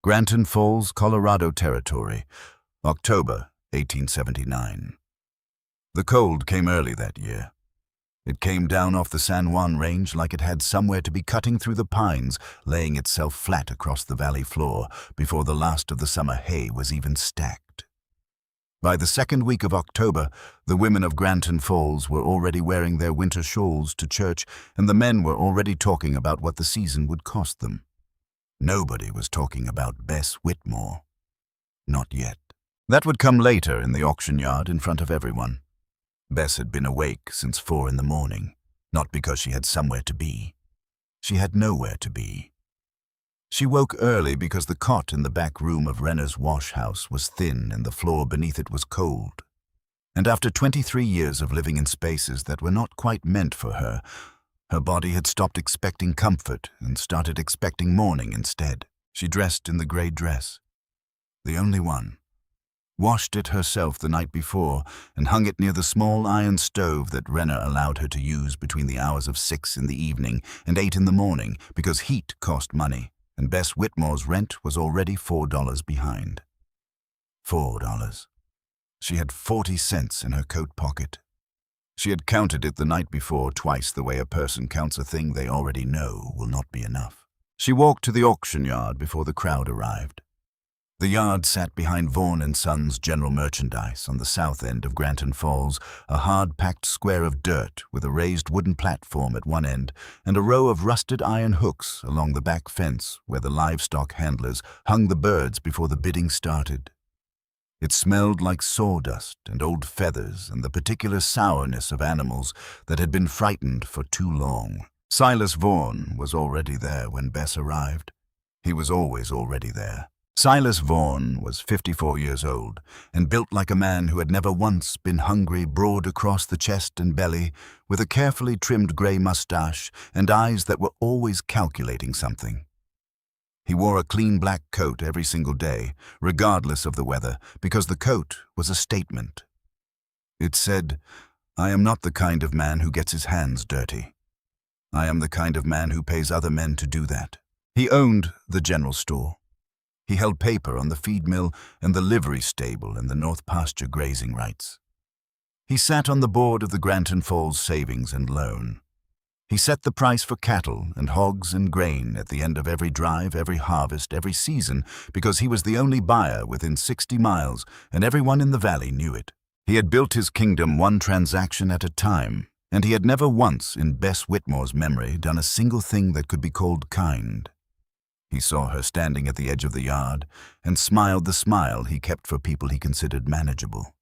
Granton Falls, Colorado Territory, October 1879. The cold came early that year. It came down off the San Juan Range like it had somewhere to be cutting through the pines, laying itself flat across the valley floor before the last of the summer hay was even stacked. By the second week of October, the women of Granton Falls were already wearing their winter shawls to church, and the men were already talking about what the season would cost them. Nobody was talking about Bess Whitmore. Not yet. That would come later in the auction yard in front of everyone. Bess had been awake since 4 in the morning, not because she had somewhere to be. She had nowhere to be. She woke early because the cot in the back room of Renner's wash house was thin and the floor beneath it was cold. And after 23 years of living in spaces that were not quite meant for her, her body had stopped expecting comfort and started expecting morning instead. She dressed in the gray dress, the only one, washed it herself the night before, and hung it near the small iron stove that Renner allowed her to use between the hours of 6 in the evening and 8 in the morning because heat cost money, and Bess Whitmore's rent was already $4 behind. $4. She had 40 cents in her coat pocket. She had counted it the night before twice the way a person counts a thing they already know will not be enough. She walked to the auction yard before the crowd arrived. The yard sat behind Vaughan & Sons General Merchandise on the south end of Granton Falls, a hard-packed square of dirt with a raised wooden platform at one end and a row of rusted iron hooks along the back fence where the livestock handlers hung the birds before the bidding started. It smelled like sawdust and old feathers and the particular sourness of animals that had been frightened for too long. Silas Vaughan was already there when Bess arrived. He was always already there. Silas Vaughan was 54 years old and built like a man who had never once been hungry, broad across the chest and belly, with a carefully trimmed gray mustache and eyes that were always calculating something. He wore a clean black coat every single day, regardless of the weather, because the coat was a statement. It said, "I am not the kind of man who gets his hands dirty. I am the kind of man who pays other men to do that." He owned the general store. He held paper on the feed mill and the livery stable and the North Pasture grazing rights. He sat on the board of the Granton Falls Savings and Loan. He set the price for cattle and hogs and grain at the end of every drive, every harvest, every season, because he was the only buyer within 60 miles, and everyone in the valley knew it. He had built his kingdom one transaction at a time, and he had never once in Bess Whitmore's memory done a single thing that could be called kind. He saw her standing at the edge of the yard and smiled the smile he kept for people he considered manageable.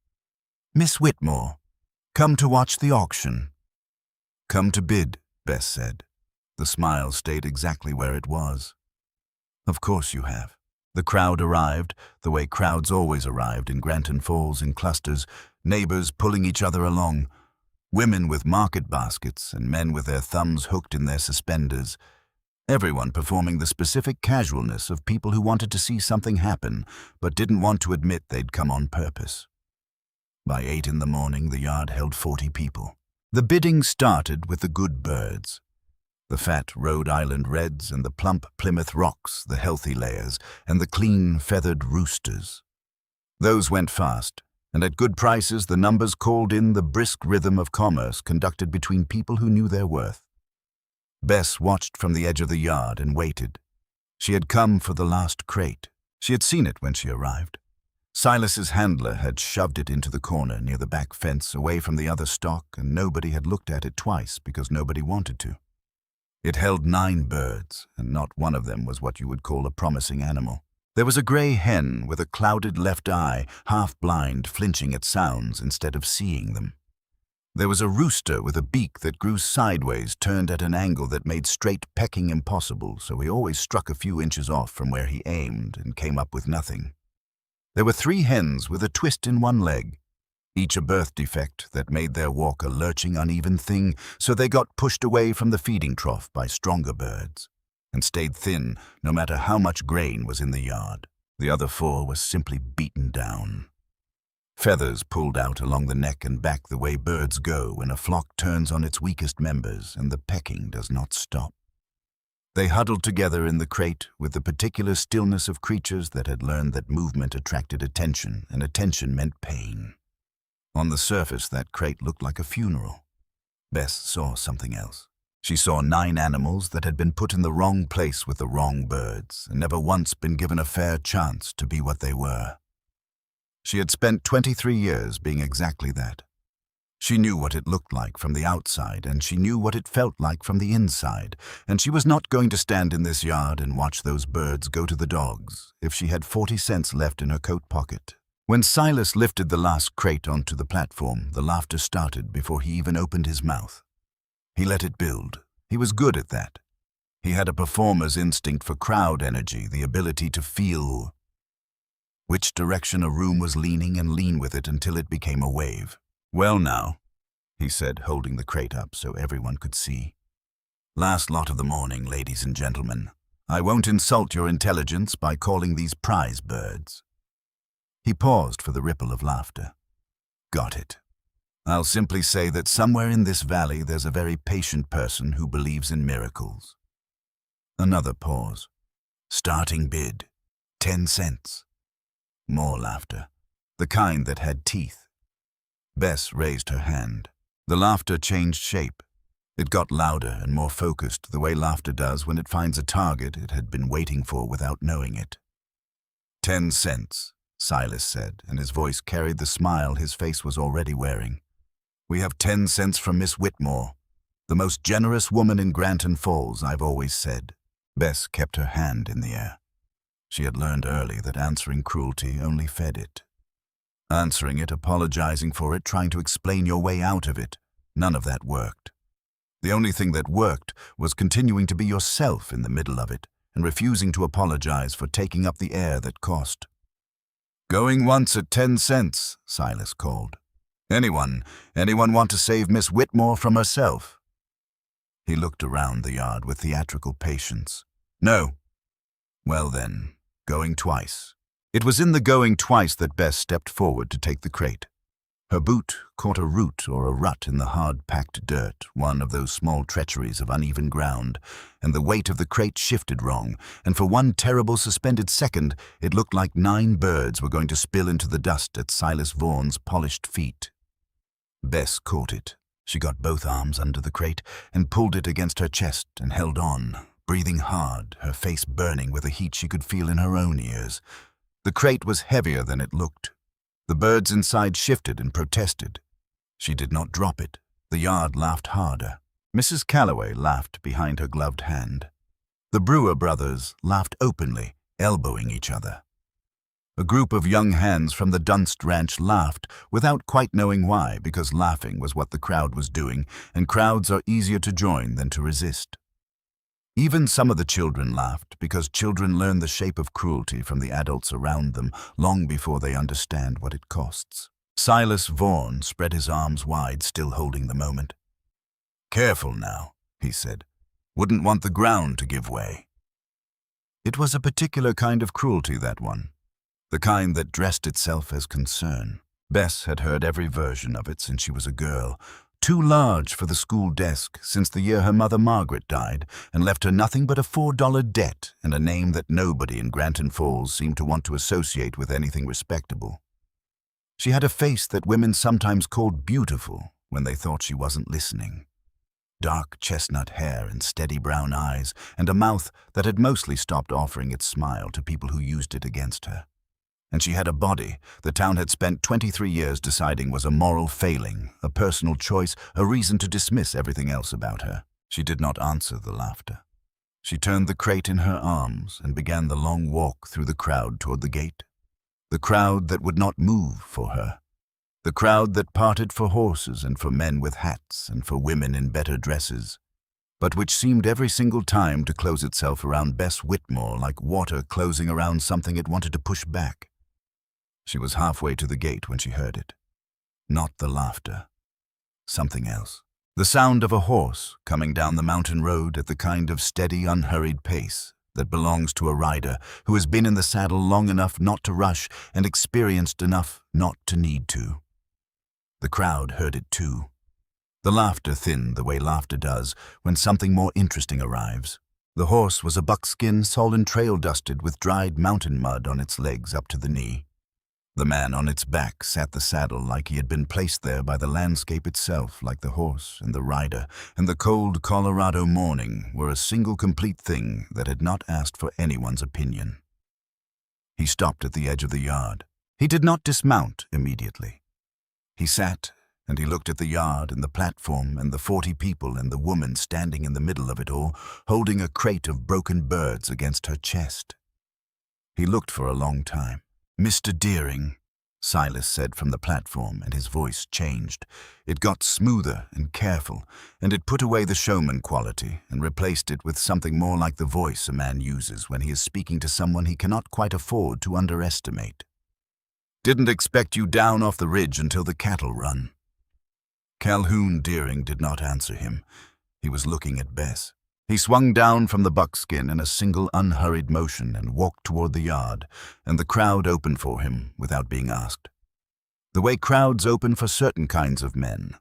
"Miss Whitmore, come to watch the auction." "Come to bid," Bess said. The smile stayed exactly where it was. "Of course you have." The crowd arrived, the way crowds always arrived in Granton Falls in clusters, neighbors pulling each other along, women with market baskets and men with their thumbs hooked in their suspenders. Everyone performing the specific casualness of people who wanted to see something happen, but didn't want to admit they'd come on purpose. By 8 in the morning, the yard held 40 people. The bidding started with the good birds. The fat Rhode Island Reds and the plump Plymouth Rocks, the healthy layers, and the clean feathered roosters. Those went fast, and at good prices the numbers called in the brisk rhythm of commerce conducted between people who knew their worth. Bess watched from the edge of the yard and waited. She had come for the last crate. She had seen it when she arrived. Silas's handler had shoved it into the corner near the back fence away from the other stock, and nobody had looked at it twice because nobody wanted to. It held 9 birds, and not one of them was what you would call a promising animal. There was a gray hen with a clouded left eye, half blind, flinching at sounds instead of seeing them. There was a rooster with a beak that grew sideways, turned at an angle that made straight pecking impossible, so he always struck a few inches off from where he aimed and came up with nothing. There were 3 hens with a twist in one leg, each a birth defect that made their walk a lurching, uneven thing, so they got pushed away from the feeding trough by stronger birds, and stayed thin no matter how much grain was in the yard. The other 4 were simply beaten down. Feathers pulled out along the neck and back the way birds go when a flock turns on its weakest members and the pecking does not stop. They huddled together in the crate with the particular stillness of creatures that had learned that movement attracted attention, and attention meant pain. On the surface, that crate looked like a funeral. Bess saw something else. She saw 9 animals that had been put in the wrong place with the wrong birds, and never once been given a fair chance to be what they were. She had spent 23 years being exactly that. She knew what it looked like from the outside, and she knew what it felt like from the inside, and she was not going to stand in this yard and watch those birds go to the dogs if she had 40 cents left in her coat pocket. When Silas lifted the last crate onto the platform, the laughter started before he even opened his mouth. He let it build. He was good at that. He had a performer's instinct for crowd energy, the ability to feel which direction a room was leaning and lean with it until it became a wave. "Well now," he said, holding the crate up so everyone could see. "Last lot of the morning, ladies and gentlemen. I won't insult your intelligence by calling these prize birds." He paused for the ripple of laughter. "Got it. I'll simply say that somewhere in this valley there's a very patient person who believes in miracles." Another pause. "Starting bid, 10 cents. More laughter, the kind that had teeth. Bess raised her hand. The laughter changed shape. It got louder and more focused, the way laughter does when it finds a target it had been waiting for without knowing it. 10 cents, Silas said, and his voice carried the smile his face was already wearing. "We have 10 cents from Miss Whitmore, the most generous woman in Granton Falls, I've always said." Bess kept her hand in the air. She had learned early that answering cruelty only fed it. Answering it, apologizing for it, trying to explain your way out of it, none of that worked. The only thing that worked was continuing to be yourself in the middle of it and refusing to apologize for taking up the air that cost. "Going once at 10 cents, Silas called. Anyone want to save Miss Whitmore from herself?" He looked around the yard with theatrical patience. "No." "Well then, going twice." It was in the going twice that Bess stepped forward to take the crate. Her boot caught a root or a rut in the hard-packed dirt, one of those small treacheries of uneven ground, and the weight of the crate shifted wrong, and for one terrible suspended second it looked like 9 birds were going to spill into the dust at Silas Vaughan's polished feet. Bess caught it. She got both arms under the crate and pulled it against her chest and held on, breathing hard, her face burning with a heat she could feel in her own ears. The crate was heavier than it looked. The birds inside shifted and protested. She did not drop it. The yard laughed harder. Mrs. Calloway laughed behind her gloved hand. The Brewer brothers laughed openly, elbowing each other. A group of young hands from the Dunst Ranch laughed, without quite knowing why, because laughing was what the crowd was doing, and crowds are easier to join than to resist. Even some of the children laughed, because children learn the shape of cruelty from the adults around them long before they understand what it costs. Silas Vaughan spread his arms wide, still holding the moment. "Careful now," he said. "Wouldn't want the ground to give way." It was a particular kind of cruelty, that one. The kind that dressed itself as concern. Bess had heard every version of it since she was a girl. Too large for the school desk since the year her mother Margaret died and left her nothing but a $4 debt and a name that nobody in Granton Falls seemed to want to associate with anything respectable. She had a face that women sometimes called beautiful when they thought she wasn't listening. Dark chestnut hair and steady brown eyes, and a mouth that had mostly stopped offering its smile to people who used it against her. And she had a body the town had spent 23 years deciding was a moral failing, a personal choice, a reason to dismiss everything else about her. She did not answer the laughter. She turned the crate in her arms and began the long walk through the crowd toward the gate. The crowd that would not move for her. The crowd that parted for horses and for men with hats and for women in better dresses, but which seemed every single time to close itself around Bess Whitmore like water closing around something it wanted to push back. She was halfway to the gate when she heard it. Not the laughter. Something else. The sound of a horse coming down the mountain road at the kind of steady, unhurried pace that belongs to a rider who has been in the saddle long enough not to rush and experienced enough not to need to. The crowd heard it too. The laughter thinned the way laughter does when something more interesting arrives. The horse was a buckskin sole and trail dusted with dried mountain mud on its legs up to the knee. The man on its back sat the saddle like he had been placed there by the landscape itself, like the horse and the rider, and the cold Colorado morning were a single complete thing that had not asked for anyone's opinion. He stopped at the edge of the yard. He did not dismount immediately. He sat and he looked at the yard and the platform and the 40 people and the woman standing in the middle of it all, holding a crate of broken birds against her chest. He looked for a long time. "Mr. Deering," Silas said from the platform, and his voice changed. It got smoother and careful, and it put away the showman quality and replaced it with something more like the voice a man uses when he is speaking to someone he cannot quite afford to underestimate. "Didn't expect you down off the ridge until the cattle run." Calhoun Deering did not answer him. He was looking at Bess. He swung down from the buckskin in a single unhurried motion and walked toward the yard, and the crowd opened for him without being asked. The way crowds open for certain kinds of men.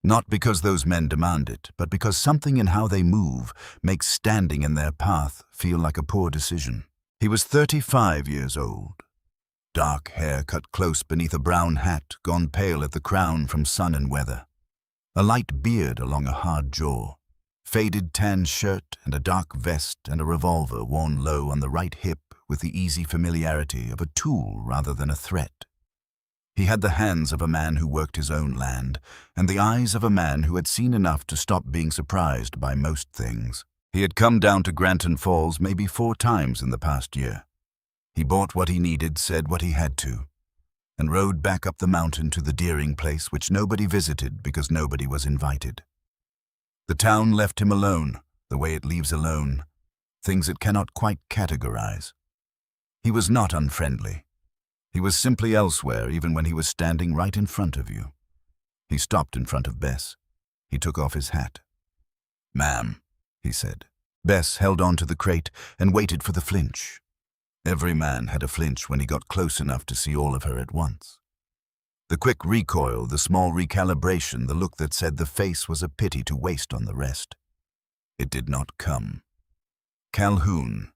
Not because those men demand it, but because something in how they move makes standing in their path feel like a poor decision. He was 35 years old. Dark hair cut close beneath a brown hat, gone pale at the crown from sun and weather. A light beard along a hard jaw. Faded tan shirt and a dark vest and a revolver worn low on the right hip with the easy familiarity of a tool rather than a threat. He had the hands of a man who worked his own land, and the eyes of a man who had seen enough to stop being surprised by most things. He had come down to Granton Falls maybe 4 times in the past year. He bought what he needed, said what he had to, and rode back up the mountain to the Deering place which nobody visited because nobody was invited. The town left him alone, the way it leaves alone, things it cannot quite categorize. He was not unfriendly. He was simply elsewhere even when he was standing right in front of you. He stopped in front of Bess. He took off his hat. "Ma'am," he said. Bess held on to the crate and waited for the flinch. Every man had a flinch when he got close enough to see all of her at once. The quick recoil, the small recalibration, the look that said the face was a pity to waste on the rest. It did not come. Calhoun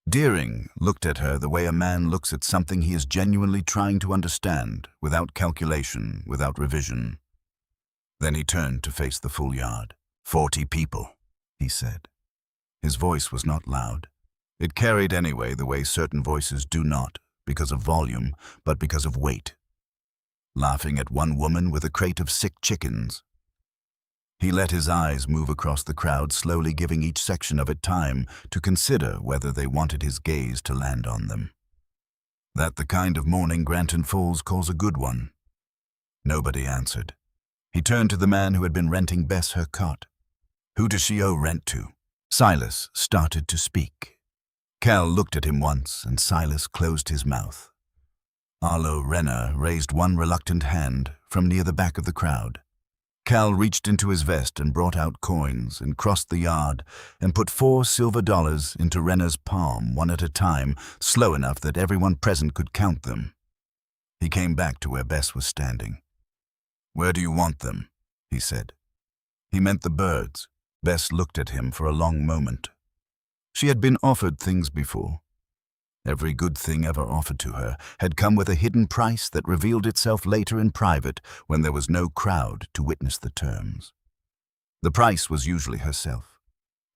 Deering looked at her the way a man looks at something he is genuinely trying to understand, without calculation, without revision. Then he turned to face the full yard. 40 people, he said. His voice was not loud. It carried anyway the way certain voices do not, because of volume, but because of weight. Laughing at one woman with a crate of sick chickens. He let his eyes move across the crowd, slowly giving each section of it time to consider whether they wanted his gaze to land on them. That the kind of morning Granton Falls calls a good one. Nobody answered. He turned to the man who had been renting Bess her cot. "Who does she owe rent to?" Silas started to speak. Cal looked at him once, and Silas closed his mouth. Arlo Renner raised one reluctant hand from near the back of the crowd. Cal reached into his vest and brought out coins and crossed the yard and put 4 silver dollars into Renner's palm, one at a time, slow enough that everyone present could count them. He came back to where Bess was standing. "Where do you want them?" he said. He meant the birds. Bess looked at him for a long moment. She had been offered things before. Every good thing ever offered to her had come with a hidden price that revealed itself later in private when there was no crowd to witness the terms. The price was usually herself.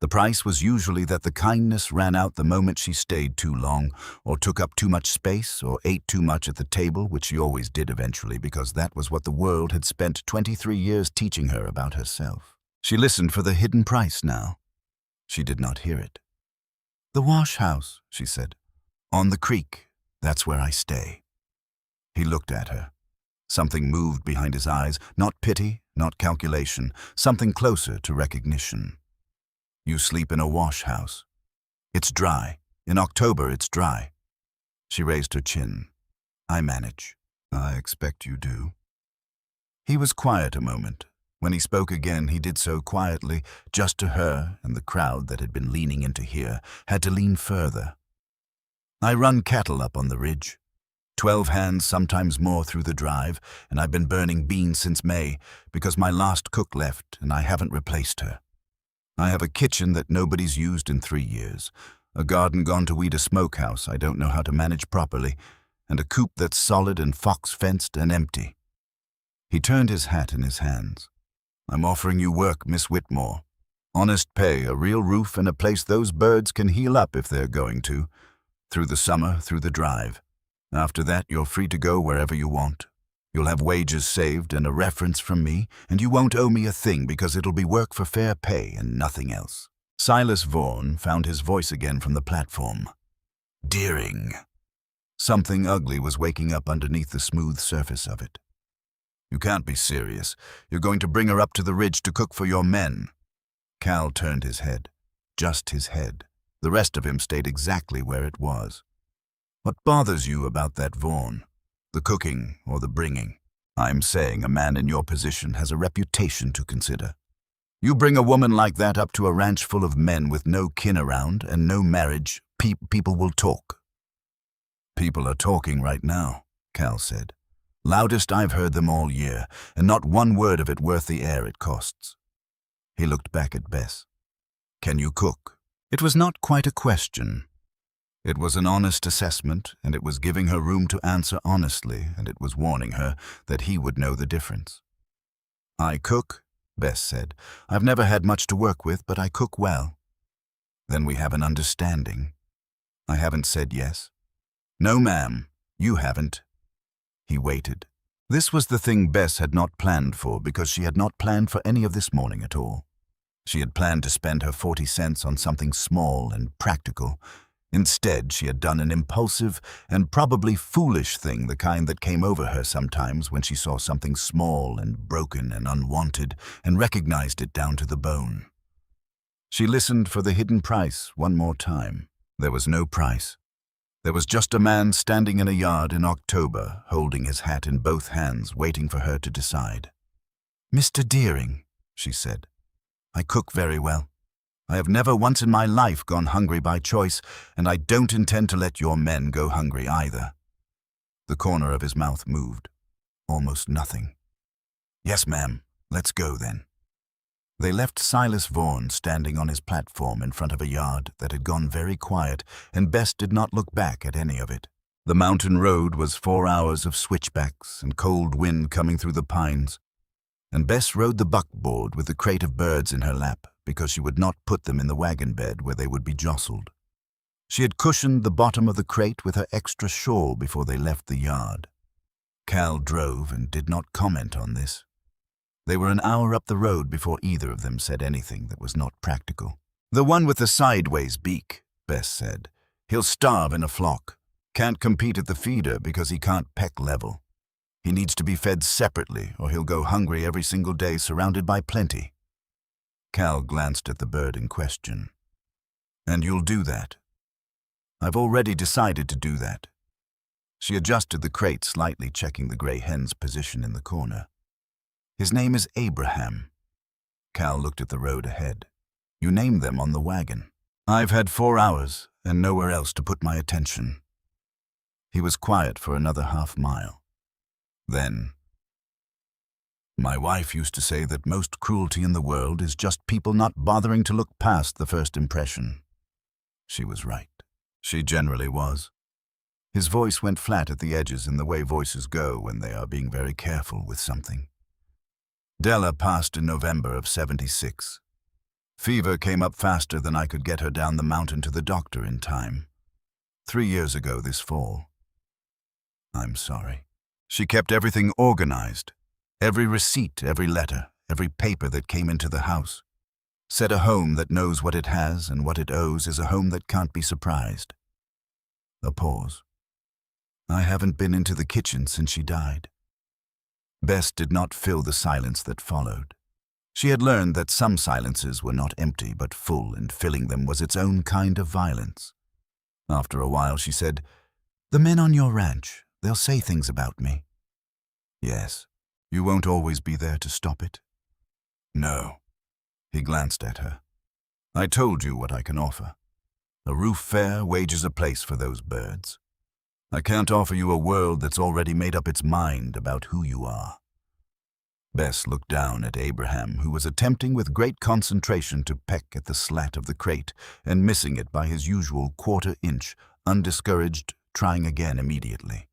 The price was usually that the kindness ran out the moment she stayed too long, or took up too much space, or ate too much at the table, which she always did eventually because that was what the world had spent 23 years teaching her about herself. She listened for the hidden price now. She did not hear it. "The wash house," she said. "On the creek, that's where I stay." He looked at her. Something moved behind his eyes, not pity, not calculation, something closer to recognition. "You sleep in a wash house. It's dry. In October, it's dry." She raised her chin. "I manage." "I expect you do." He was quiet a moment. When he spoke again, he did so quietly, just to her, and the crowd that had been leaning in to hear had to lean further. "I run cattle up on the ridge. 12 hands, sometimes more through the drive, and I've been burning beans since May because my last cook left and I haven't replaced her. I have a kitchen that nobody's used in 3 years, a garden gone to weed a smokehouse I don't know how to manage properly, and a coop that's solid and fox-fenced and empty. He turned his hat in his hands. I'm offering you work, Miss Whitmore. Honest pay, a real roof, and a place those birds can heal up if they're going to. Through the summer, through the drive. After that, you're free to go wherever you want. You'll have wages saved and a reference from me, and you won't owe me a thing because it'll be work for fair pay and nothing else. Silas Vaughan found his voice again from the platform. Deering. Something ugly was waking up underneath the smooth surface of it. You can't be serious. You're going to bring her up to the ridge to cook for your men. Cal turned his head. Just his head. The rest of him stayed exactly where it was. What bothers you about that, Vaughan? The cooking or the bringing? I'm saying a man in your position has a reputation to consider. You bring a woman like that up to a ranch full of men with no kin around and no marriage, people will talk. People are talking right now, Cal said. Loudest I've heard them all year, and not one word of it worth the air it costs. He looked back at Bess. Can you cook? It was not quite a question. It was an honest assessment, and it was giving her room to answer honestly, and it was warning her that he would know the difference. I cook, Bess said. I've never had much to work with, but I cook well. Then we have an understanding. I haven't said yes. No, ma'am, you haven't. He waited. This was the thing Bess had not planned for, because she had not planned for any of this morning at all. She had planned to spend her 40 cents on something small and practical. Instead, she had done an impulsive and probably foolish thing, the kind that came over her sometimes when she saw something small and broken and unwanted and recognized it down to the bone. She listened for the hidden price one more time. There was no price. There was just a man standing in a yard in October, holding his hat in both hands, waiting for her to decide. Mr. Deering, she said, I cook very well. I have never once in my life gone hungry by choice, and I don't intend to let your men go hungry either. The corner of his mouth moved. Almost nothing. Yes, ma'am. Let's go, then. They left Silas Vaughan standing on his platform in front of a yard that had gone very quiet, and Bess did not look back at any of it. The mountain road was 4 hours of switchbacks and cold wind coming through the pines, and Bess rode the buckboard with the crate of birds in her lap because she would not put them in the wagon bed where they would be jostled. She had cushioned the bottom of the crate with her extra shawl before they left the yard. Cal drove and did not comment on this. They were an hour up the road before either of them said anything that was not practical. The one with the sideways beak, Bess said. He'll starve in a flock. Can't compete at the feeder because he can't peck level. He needs to be fed separately or he'll go hungry every single day surrounded by plenty. Cal glanced at the bird in question. And you'll do that? I've already decided to do that. She adjusted the crate slightly, checking the gray hen's position in the corner. His name is Abraham. Cal looked at the road ahead. You named them on the wagon. I've had 4 hours and nowhere else to put my attention. He was quiet for another half mile. Then, my wife used to say that most cruelty in the world is just people not bothering to look past the first impression. She was right. She generally was. His voice went flat at the edges in the way voices go when they are being very careful with something. Della passed in November of '76. Fever came up faster than I could get her down the mountain to the doctor in time. 3 years ago this fall. I'm sorry. She kept everything organized. Every receipt, every letter, every paper that came into the house. Said a home that knows what it has and what it owes is a home that can't be surprised. A pause. I haven't been into the kitchen since she died. Bess did not fill the silence that followed. She had learned that some silences were not empty but full, and filling them was its own kind of violence. After a while she said, The men on your ranch, they'll say things about me. Yes. You won't always be there to stop it? No. He glanced at her. I told you what I can offer. A roof fair, wages a place for those birds. I can't offer you a world that's already made up its mind about who you are. Bess looked down at Abraham, who was attempting with great concentration to peck at the slat of the crate and missing it by his usual quarter-inch, undiscouraged, trying again immediately.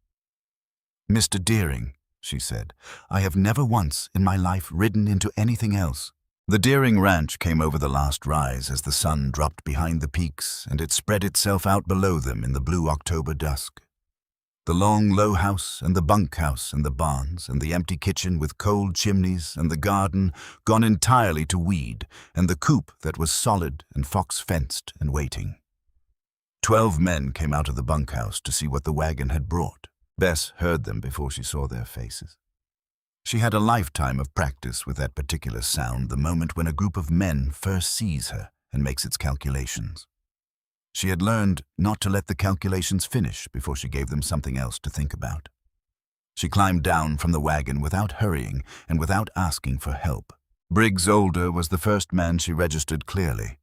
"Mr. Deering," she said, "I have never once in my life ridden into anything else." The Deering ranch came over the last rise as the sun dropped behind the peaks, and it spread itself out below them in the blue October dusk. The long, low house and the bunkhouse and the barns and the empty kitchen with cold chimneys and the garden gone entirely to weed and the coop that was solid and fox-fenced and waiting. 12 men came out of the bunkhouse to see what the wagon had brought. Bess heard them before she saw their faces. She had a lifetime of practice with that particular sound the moment when a group of men first sees her and makes its calculations. She had learned not to let the calculations finish before she gave them something else to think about. She climbed down from the wagon without hurrying and without asking for help. Briggs Older was the first man she registered clearly.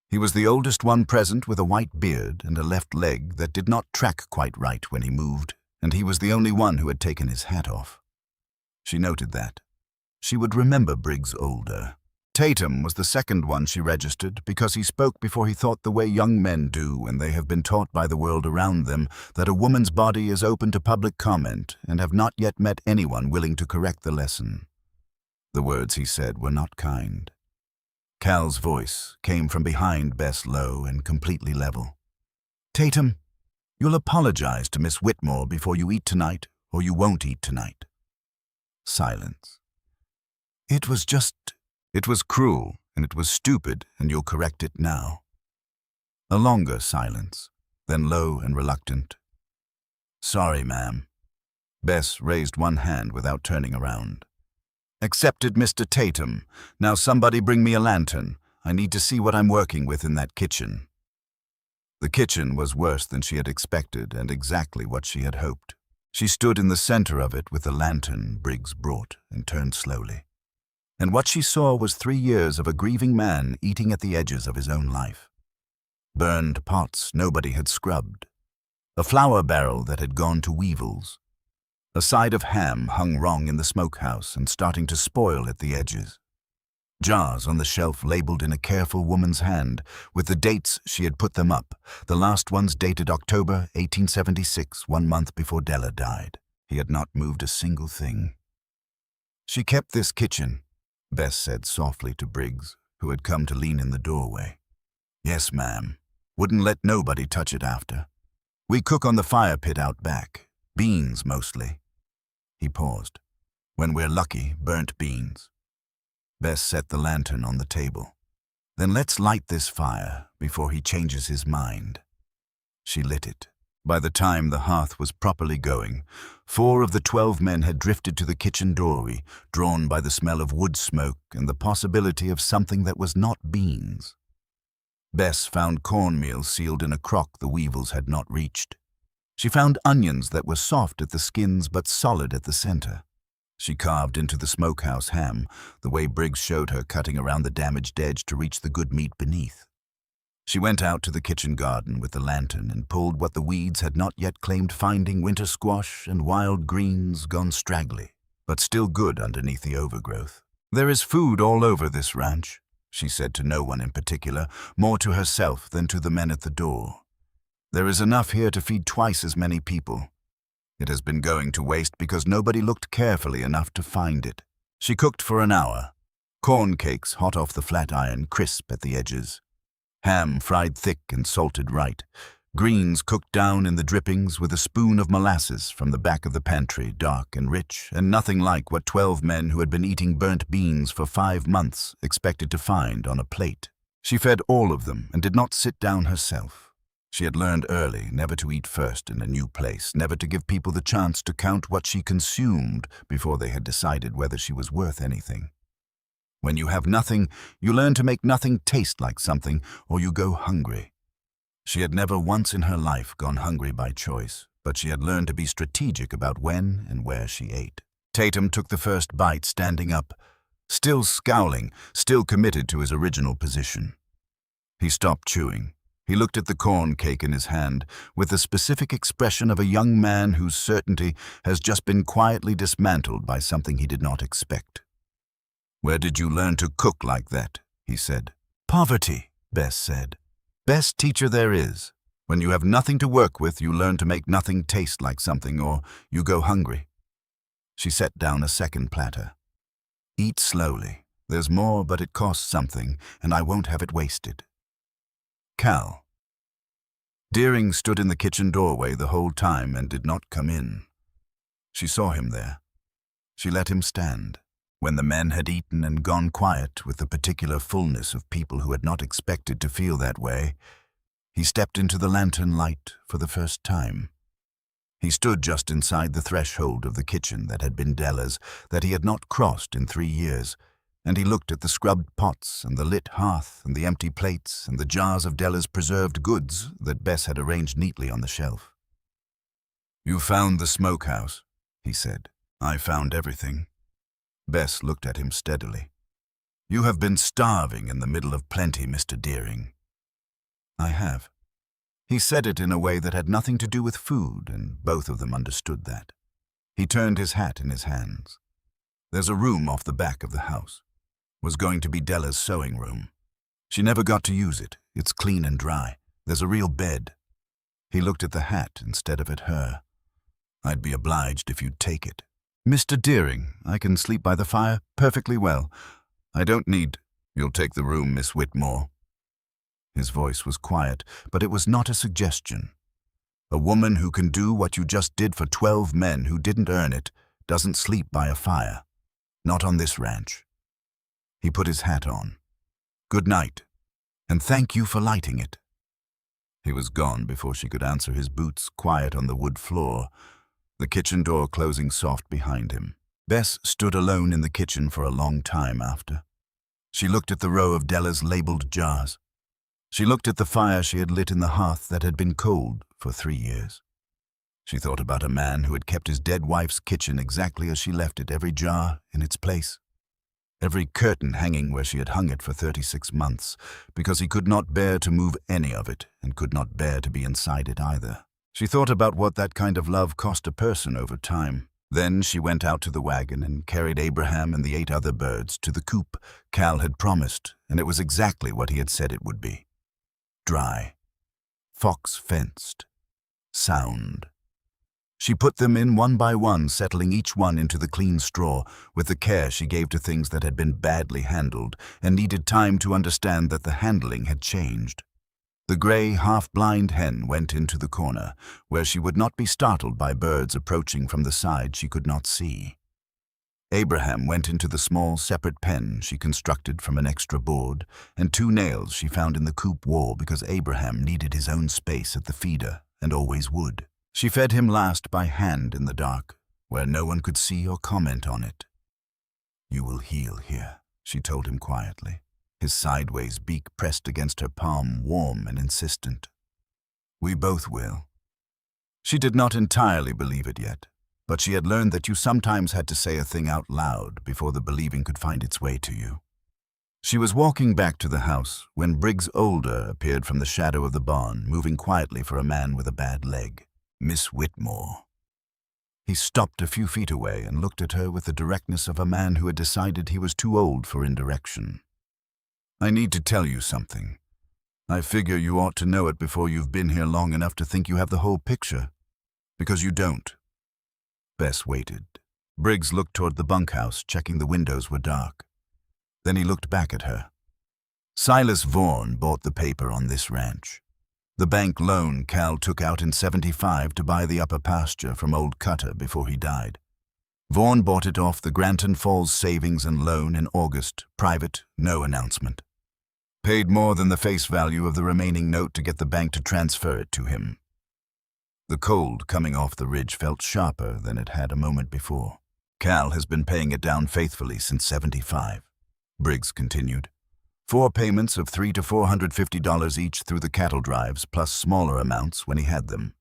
He was the oldest one present with a white beard and a left leg that did not track quite right when he moved, and he was the only one who had taken his hat off. She noted that. She would remember Briggs Older. Tatum was the second one she registered because he spoke before he thought the way young men do when they have been taught by the world around them that a woman's body is open to public comment and have not yet met anyone willing to correct the lesson. The words he said were not kind. Cal's voice came from behind Bess, low and completely level. "Tatum, you'll apologize to Miss Whitmore before you eat tonight, or you won't eat tonight." Silence. It was cruel, and it was stupid, and you'll correct it now." A longer silence, then low and reluctant. "Sorry, ma'am." Bess raised one hand without turning around. "Accepted, Mr. Tatum. Now somebody bring me a lantern. I need to see what I'm working with in that kitchen." The kitchen was worse than she had expected and exactly what she had hoped. She stood in the center of it with the lantern Briggs brought and turned slowly. And what she saw was 3 years of a grieving man eating at the edges of his own life. Burned pots nobody had scrubbed. A flour barrel that had gone to weevils. A side of ham hung wrong in the smokehouse and starting to spoil at the edges. Jars on the shelf labeled in a careful woman's hand with the dates she had put them up, the last ones dated October 1876, 1 month before Della died. He had not moved a single thing. "She kept this kitchen," Bess said softly to Briggs, who had come to lean in the doorway. "Yes, ma'am. Wouldn't let nobody touch it after. We cook on the fire pit out back. Beans, mostly." He paused. "When we're lucky, burnt beans." Bess set the lantern on the table. "Then let's light this fire before he changes his mind." She lit it. By the time the hearth was properly going, 4 of the 12 men had drifted to the kitchen doorway, drawn by the smell of wood smoke and the possibility of something that was not beans. Bess found cornmeal sealed in a crock the weevils had not reached. She found onions that were soft at the skins but solid at the center. She carved into the smokehouse ham, the way Briggs showed her, cutting around the damaged edge to reach the good meat beneath. She went out to the kitchen garden with the lantern and pulled what the weeds had not yet claimed finding: winter squash and wild greens gone straggly, but still good underneath the overgrowth. "There is food all over this ranch," she said to no one in particular, more to herself than to the men at the door. "There is enough here to feed twice as many people. It has been going to waste because nobody looked carefully enough to find it." She cooked for an hour. Corn cakes hot off the flat iron, crisp at the edges. Ham fried thick and salted right. Greens cooked down in the drippings with a spoon of molasses from the back of the pantry, dark and rich, and nothing like what 12 men who had been eating burnt beans for 5 months expected to find on a plate. She fed all of them and did not sit down herself. She had learned early never to eat first in a new place, never to give people the chance to count what she consumed before they had decided whether she was worth anything. When you have nothing, you learn to make nothing taste like something, or you go hungry. She had never once in her life gone hungry by choice, but she had learned to be strategic about when and where she ate. Tatum took the first bite, standing up, still scowling, still committed to his original position. He stopped chewing. He looked at the corn cake in his hand with the specific expression of a young man whose certainty has just been quietly dismantled by something he did not expect. "Where did you learn to cook like that?" he said. "Poverty," Bess said. "Best teacher there is. When you have nothing to work with, you learn to make nothing taste like something, or you go hungry." She set down a second platter. "Eat slowly. There's more, but it costs something, and I won't have it wasted." Cal. Deering stood in the kitchen doorway the whole time and did not come in. She saw him there. She let him stand. When the men had eaten and gone quiet with the particular fullness of people who had not expected to feel that way, he stepped into the lantern light for the first time. He stood just inside the threshold of the kitchen that had been Della's, that he had not crossed in 3 years, and he looked at the scrubbed pots and the lit hearth and the empty plates and the jars of Della's preserved goods that Bess had arranged neatly on the shelf. "You found the smokehouse," he said. "I found everything." Bess looked at him steadily. "You have been starving in the middle of plenty, Mr. Deering." "I have." He said it in a way that had nothing to do with food, and both of them understood that. He turned his hat in his hands. "There's a room off the back of the house. Was going to be Della's sewing room. She never got to use it. It's clean and dry. There's a real bed." He looked at the hat instead of at her. "I'd be obliged if you'd take it." "Mr. Deering, I can sleep by the fire perfectly well. I don't need—" "You'll take the room, Miss Whitmore." His voice was quiet, but it was not a suggestion. A woman who can do what you just did for 12 men who didn't earn it doesn't sleep by a fire. Not on this ranch. He put his hat on. "Good night, and thank you for lighting it." He was gone before she could answer his boots quiet on the wood floor, the kitchen door closing soft behind him. Bess stood alone in the kitchen for a long time after. She looked at the row of Della's labeled jars. She looked at the fire she had lit in the hearth that had been cold for 3 years. She thought about a man who had kept his dead wife's kitchen exactly as she left it, every jar in its place, every curtain hanging where she had hung it for 36 months, because he could not bear to move any of it and could not bear to be inside it either. She thought about what that kind of love cost a person over time. Then she went out to the wagon and carried Abraham and the 8 other birds to the coop Cal had promised, and it was exactly what he had said it would be. Dry, fox-fenced, sound. She put them in one by one, settling each one into the clean straw with the care she gave to things that had been badly handled and needed time to understand that the handling had changed. The gray, half-blind hen went into the corner, where she would not be startled by birds approaching from the side she could not see. Abraham went into the small, separate pen she constructed from an extra board and 2 nails she found in the coop wall because Abraham needed his own space at the feeder and always would. She fed him last by hand in the dark, where no one could see or comment on it. "You will heal here," she told him quietly, his sideways beak pressed against her palm, warm and insistent. "We both will." She did not entirely believe it yet, but she had learned that you sometimes had to say a thing out loud before the believing could find its way to you. She was walking back to the house when Briggs Older appeared from the shadow of the barn, moving quietly for a man with a bad leg. "Miss Whitmore." He stopped a few feet away and looked at her with the directness of a man who had decided he was too old for indirection. "I need to tell you something. I figure you ought to know it before you've been here long enough to think you have the whole picture. Because you don't." Bess waited. Briggs looked toward the bunkhouse, checking the windows were dark. Then he looked back at her. "Silas Vaughan bought the paper on this ranch. The bank loan Cal took out in '75 to buy the upper pasture from old Cutter before he died. Vaughan bought it off the Granton Falls Savings and Loan in August, private, no announcement. Paid more than the face value of the remaining note to get the bank to transfer it to him." The cold coming off the ridge felt sharper than it had a moment before. "Cal has been paying it down faithfully since '75, Briggs continued. 4 payments of $300 to $450 each through the cattle drives, plus smaller amounts when he had them.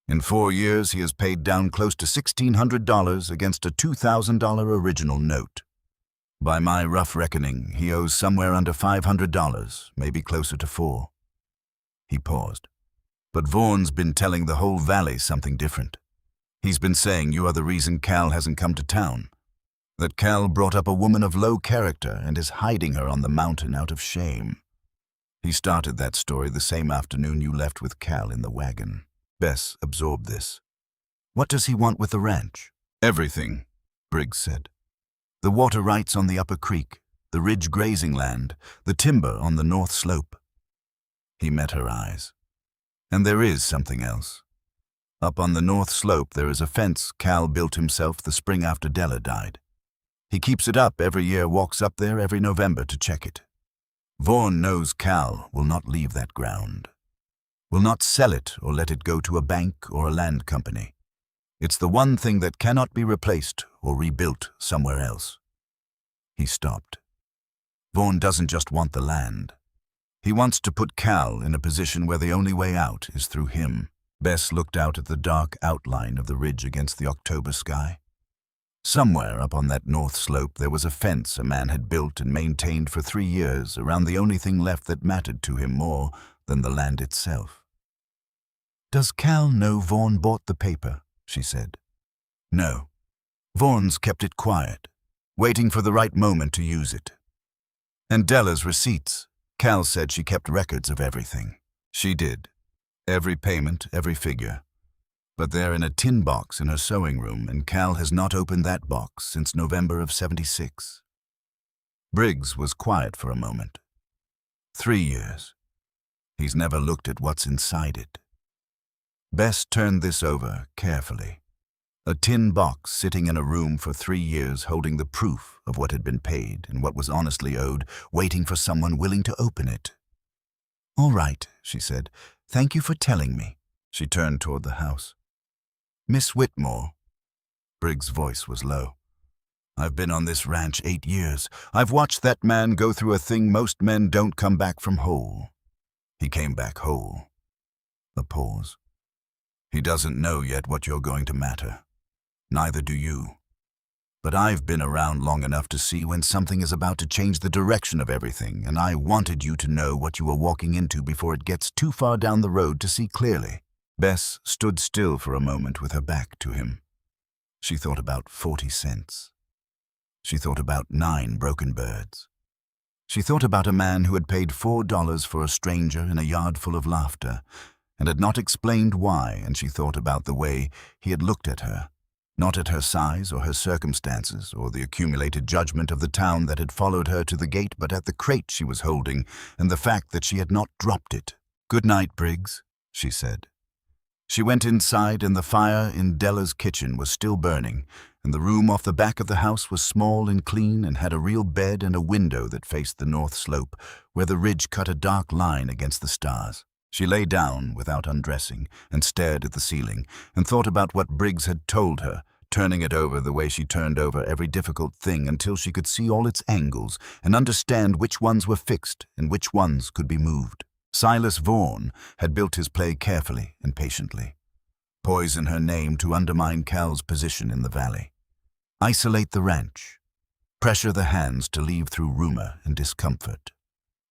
In 4 years, he has paid down close to $1,600 against a $2,000 original note. By my rough reckoning, he owes somewhere under $500, maybe closer to $4. He paused. But Vaughan's been telling the whole valley something different. He's been saying you are the reason Cal hasn't come to town. That Cal brought up a woman of low character and is hiding her on the mountain out of shame. He started that story the same afternoon you left with Cal in the wagon. Bess absorbed this. What does he want with the ranch? Everything, Briggs said. The water rights on the upper creek, the ridge grazing land, the timber on the north slope. He met her eyes. And there is something else. Up on the north slope there is a fence Cal built himself the spring after Della died. He keeps it up every year, walks up there every November to check it. Vaughan knows Cal will not leave that ground. Will not sell it or let it go to a bank or a land company. It's the one thing that cannot be replaced or rebuilt somewhere else. He stopped. Vaughan doesn't just want the land. He wants to put Cal in a position where the only way out is through him. Bess looked out at the dark outline of the ridge against the October sky. Somewhere up on that north slope there was a fence a man had built and maintained for 3 years around the only thing left that mattered to him more than the land itself. Does Cal know Vaughan bought the paper? She said. No. Vaughan's kept it quiet, waiting for the right moment to use it. And Della's receipts. Cal said she kept records of everything. She did. Every payment, every figure. But they're in a tin box in her sewing room, and Cal has not opened that box since November of '76. Briggs was quiet for a moment. 3 years. He's never looked at what's inside it. Bess turned this over carefully. A tin box sitting in a room for 3 years holding the proof of what had been paid and what was honestly owed, waiting for someone willing to open it. All right, she said. Thank you for telling me. She turned toward the house. Miss Whitmore. Briggs' voice was low. I've been on this ranch 8 years. I've watched that man go through a thing most men don't come back from whole. He came back whole. A pause. He doesn't know yet what you're going to matter. Neither do you. But I've been around long enough to see when something is about to change the direction of everything, and I wanted you to know what you were walking into before it gets too far down the road to see clearly. Bess stood still for a moment with her back to him. She thought about 40 cents. She thought about 9 broken birds. She thought about a man who had paid $4 for a stranger in a yard full of laughter, and had not explained why, and she thought about the way he had looked at her, not at her size or her circumstances or the accumulated judgment of the town that had followed her to the gate, but at the crate she was holding and the fact that she had not dropped it. Good night, Briggs, she said. She went inside, and the fire in Della's kitchen was still burning, and the room off the back of the house was small and clean and had a real bed and a window that faced the north slope, where the ridge cut a dark line against the stars. She lay down without undressing and stared at the ceiling and thought about what Briggs had told her, turning it over the way she turned over every difficult thing until she could see all its angles and understand which ones were fixed and which ones could be moved. Silas Vaughan had built his play carefully and patiently. Poison her name to undermine Cal's position in the valley. Isolate the ranch. Pressure the hands to leave through rumor and discomfort.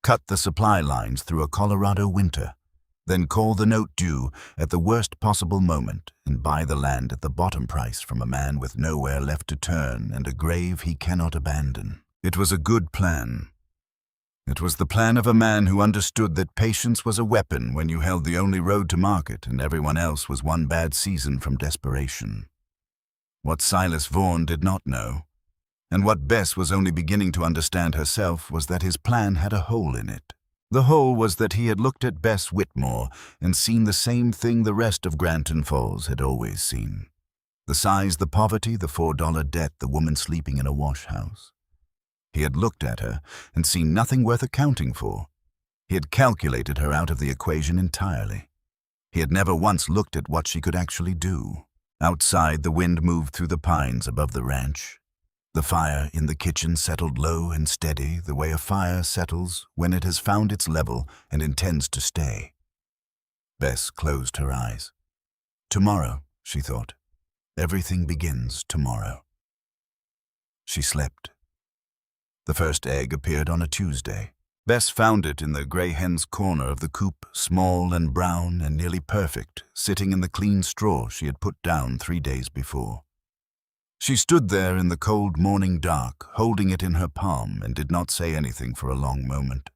Cut the supply lines through a Colorado winter. Then call the note due at the worst possible moment and buy the land at the bottom price from a man with nowhere left to turn and a grave he cannot abandon. It was a good plan. It was the plan of a man who understood that patience was a weapon when you held the only road to market and everyone else was one bad season from desperation. What Silas Vaughan did not know, and what Bess was only beginning to understand herself, was that his plan had a hole in it. The hole was that he had looked at Bess Whitmore and seen the same thing the rest of Granton Falls had always seen. The size, the poverty, the $4 debt, the woman sleeping in a wash house. He had looked at her and seen nothing worth accounting for. He had calculated her out of the equation entirely. He had never once looked at what she could actually do. Outside, the wind moved through the pines above the ranch. The fire in the kitchen settled low and steady, the way a fire settles when it has found its level and intends to stay. Bess closed her eyes. Tomorrow, she thought. Everything begins tomorrow. She slept. The first egg appeared on a Tuesday. Bess found it in the grey hen's corner of the coop, small and brown and nearly perfect, sitting in the clean straw she had put down 3 days before. She stood there in the cold morning dark, holding it in her palm, and did not say anything for a long moment.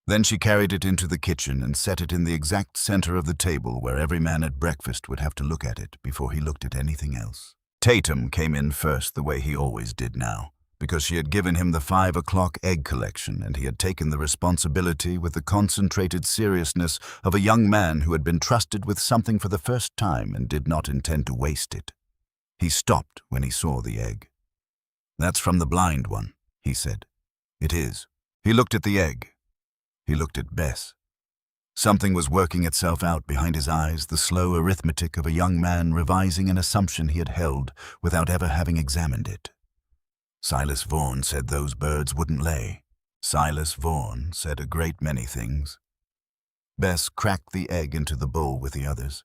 Then she carried it into the kitchen and set it in the exact center of the table where every man at breakfast would have to look at it before he looked at anything else. Tatum came in first the way he always did now, because she had given him the 5 o'clock egg collection and he had taken the responsibility with the concentrated seriousness of a young man who had been trusted with something for the first time and did not intend to waste it. He stopped when he saw the egg. "That's from the blind one," he said. "It is." He looked at the egg. He looked at Bess. Something was working itself out behind his eyes, the slow arithmetic of a young man revising an assumption he had held without ever having examined it. Silas Vaughan said those birds wouldn't lay. Silas Vaughan said a great many things. Bess cracked the egg into the bowl with the others.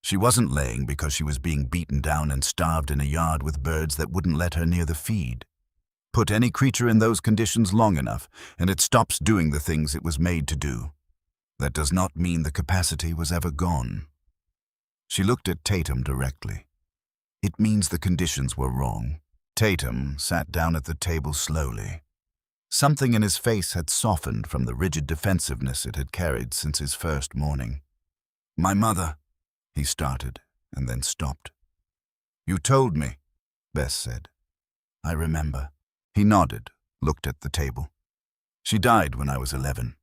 She wasn't laying because she was being beaten down and starved in a yard with birds that wouldn't let her near the feed. Put any creature in those conditions long enough, and it stops doing the things it was made to do. That does not mean the capacity was ever gone. She looked at Tatum directly. It means the conditions were wrong. Tatum sat down at the table slowly. Something in his face had softened from the rigid defensiveness it had carried since his first morning. "My mother," he started, and then stopped. "You told me," Bess said. "I remember." He nodded, looked at the table. "She died when I was 11.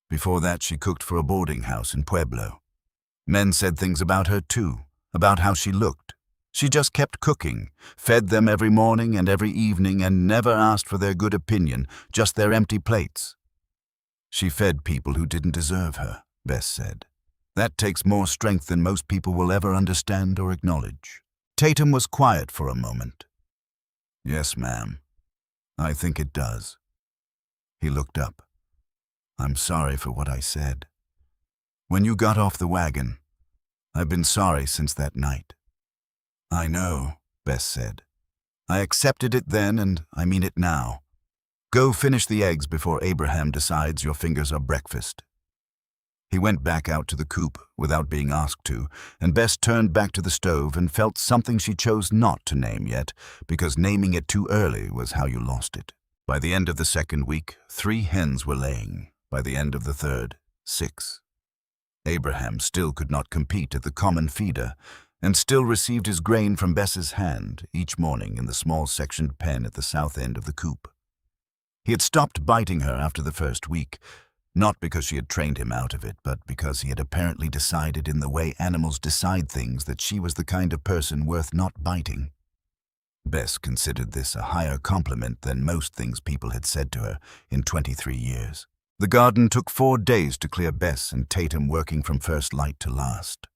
Before that, she cooked for a boarding house in Pueblo. Men said things about her too, about how she looked. She just kept cooking, fed them every morning and every evening, and never asked for their good opinion, just their empty plates. She fed people who didn't deserve her," Bess said. "That takes more strength than most people will ever understand or acknowledge." Tatum was quiet for a moment. "Yes, ma'am. I think it does." He looked up. "I'm sorry for what I said. When you got off the wagon, I've been sorry since that night." "I know," Bess said. "I accepted it then and I mean it now. Go finish the eggs before Abraham decides your fingers are breakfast." He went back out to the coop without being asked to, and Bess turned back to the stove and felt something she chose not to name yet, because naming it too early was how you lost it. By the end of the second week, 3 hens were laying. By the end of the third, 6. Abraham still could not compete at the common feeder, and still received his grain from Bess's hand each morning in the small sectioned pen at the south end of the coop. He had stopped biting her after the first week, not because she had trained him out of it, but because he had apparently decided in the way animals decide things that she was the kind of person worth not biting. Bess considered this a higher compliment than most things people had said to her in 23 years. The garden took 4 days to clear, Bess and Tatum working from first light to last.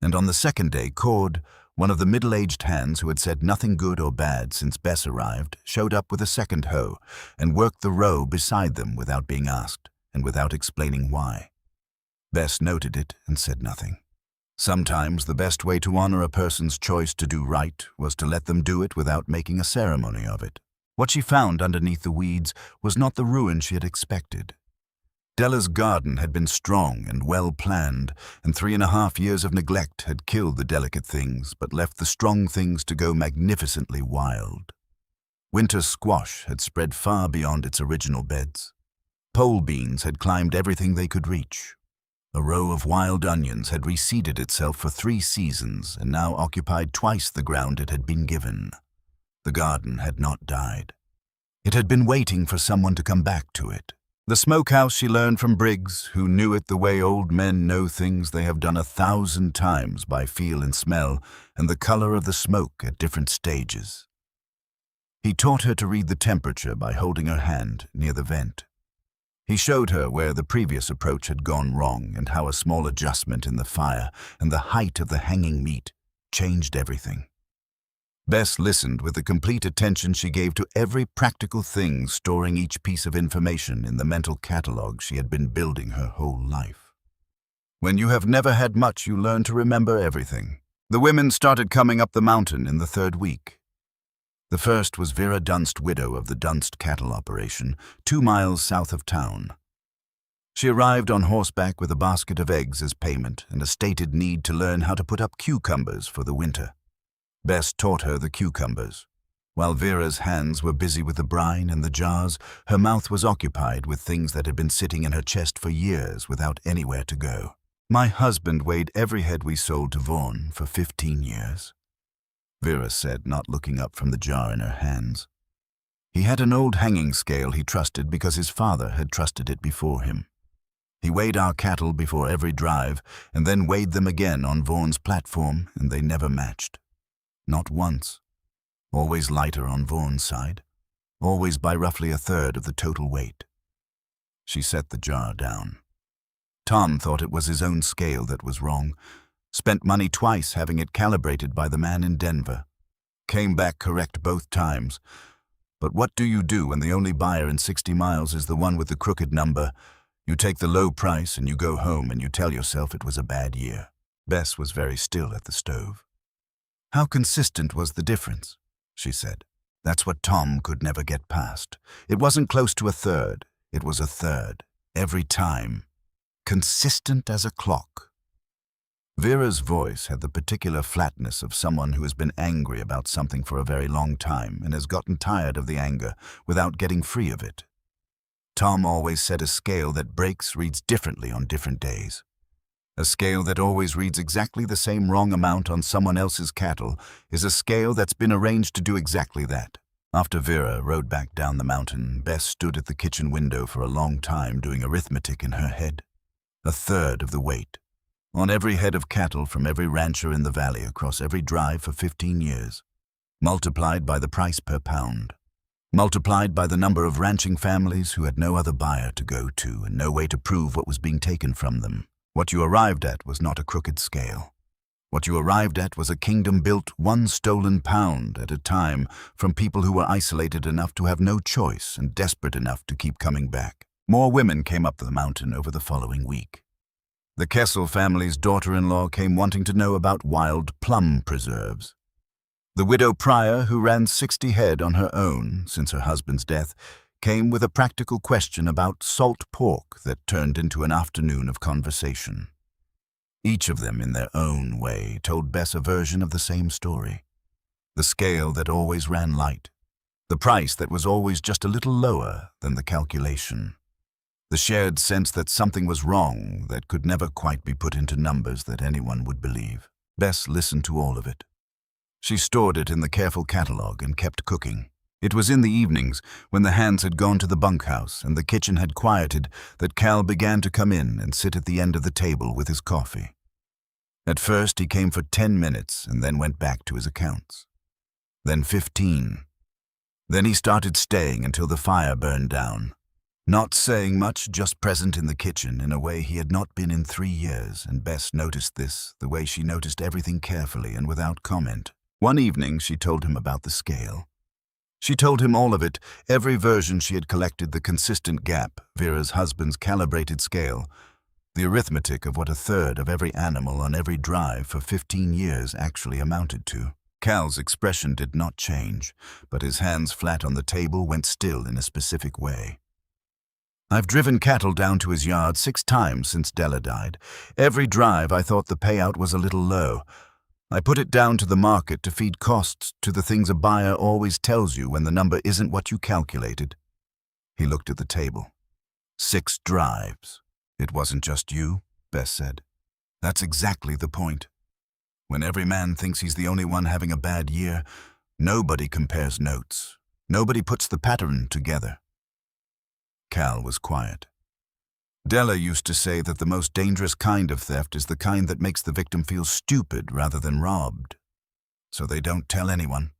And on the second day, Cord, one of the middle-aged hands who had said nothing good or bad since Bess arrived, showed up with a second hoe and worked the row beside them without being asked and without explaining why. Bess noted it and said nothing. Sometimes the best way to honor a person's choice to do right was to let them do it without making a ceremony of it. What she found underneath the weeds was not the ruin she had expected. Della's garden had been strong and well-planned, and 3.5 years of neglect had killed the delicate things but left the strong things to go magnificently wild. Winter squash had spread far beyond its original beds. Pole beans had climbed everything they could reach. A row of wild onions had reseeded itself for 3 seasons and now occupied twice the ground it had been given. The garden had not died. It had been waiting for someone to come back to it. The smokehouse she learned from Briggs, who knew it the way old men know things they have done 1,000 times by feel and smell, and the color of the smoke at different stages. He taught her to read the temperature by holding her hand near the vent. He showed her where the previous approach had gone wrong and how a small adjustment in the fire and the height of the hanging meat changed everything. Bess listened with the complete attention she gave to every practical thing, storing each piece of information in the mental catalog she had been building her whole life. When you have never had much, you learn to remember everything. The women started coming up the mountain in the 3rd week. The first was Vera Dunst, widow of the Dunst cattle operation, 2 miles south of town. She arrived on horseback with a basket of eggs as payment and a stated need to learn how to put up cucumbers for the winter. Bess taught her the cucumbers. While Vera's hands were busy with the brine and the jars, her mouth was occupied with things that had been sitting in her chest for years without anywhere to go. My husband weighed every head we sold to Vaughan for 15 years, Vera said, not looking up from the jar in her hands. He had an old hanging scale he trusted because his father had trusted it before him. He weighed our cattle before every drive and then weighed them again on Vaughan's platform, and they never matched. Not once. Always lighter on Vaughan's side, always by roughly 1/3 of the total weight. She set the jar down. Tom thought it was his own scale that was wrong, spent money twice having it calibrated by the man in Denver. Came back correct both times. But what do you do when the only buyer in 60 miles is the one with the crooked number? You take the low price and you go home and you tell yourself it was a bad year. Bess was very still at the stove. How consistent was the difference? She said. That's what Tom could never get past. It wasn't close to 1/3. It was 1/3. Every time. Consistent as a clock. Vera's voice had the particular flatness of someone who has been angry about something for a very long time and has gotten tired of the anger without getting free of it. Tom always said a scale that breaks reads differently on different days. A scale that always reads exactly the same wrong amount on someone else's cattle is a scale that's been arranged to do exactly that. After Vera rode back down the mountain, Bess stood at the kitchen window for a long time doing arithmetic in her head. 1/3 of the weight. On every head of cattle from every rancher in the valley across every drive for 15 years. Multiplied by the price per pound. Multiplied by the number of ranching families who had no other buyer to go to and no way to prove what was being taken from them. What you arrived at was not a crooked scale. What you arrived at was a kingdom built 1 stolen pound at a time from people who were isolated enough to have no choice and desperate enough to keep coming back. More women came up the mountain over the following week. The Kessel family's daughter-in-law came wanting to know about wild plum preserves. The widow Pryor, who ran 60 head on her own since her husband's death, came with a practical question about salt pork that turned into an afternoon of conversation. Each of them, in their own way, told Bess a version of the same story. The scale that always ran light. The price that was always just a little lower than the calculation. The shared sense that something was wrong that could never quite be put into numbers that anyone would believe. Bess listened to all of it. She stored it in the careful catalogue and kept cooking. It was in the evenings, when the hands had gone to the bunkhouse and the kitchen had quieted, that Cal began to come in and sit at the end of the table with his coffee. At first he came for 10 minutes and then went back to his accounts. Then 15. Then he started staying until the fire burned down. Not saying much, just present in the kitchen in a way he had not been in 3 years, and Bess noticed this, the way she noticed everything carefully and without comment. One evening she told him about the scale. She told him all of it, every version she had collected, the consistent gap, Vera's husband's calibrated scale, the arithmetic of what 1/3 of every animal on every drive for 15 years actually amounted to. Cal's expression did not change, but his hands flat on the table went still in a specific way. I've driven cattle down to his yard 6 times since Della died. Every drive I thought the payout was a little low. I put it down to the market to feed costs to the things a buyer always tells you when the number isn't what you calculated. He looked at the table. 6 drives. It wasn't just you, Bess said. That's exactly the point. When every man thinks he's the only one having a bad year, nobody compares notes. Nobody puts the pattern together. Cal was quiet. Della used to say that the most dangerous kind of theft is the kind that makes the victim feel stupid rather than robbed. So they don't tell anyone.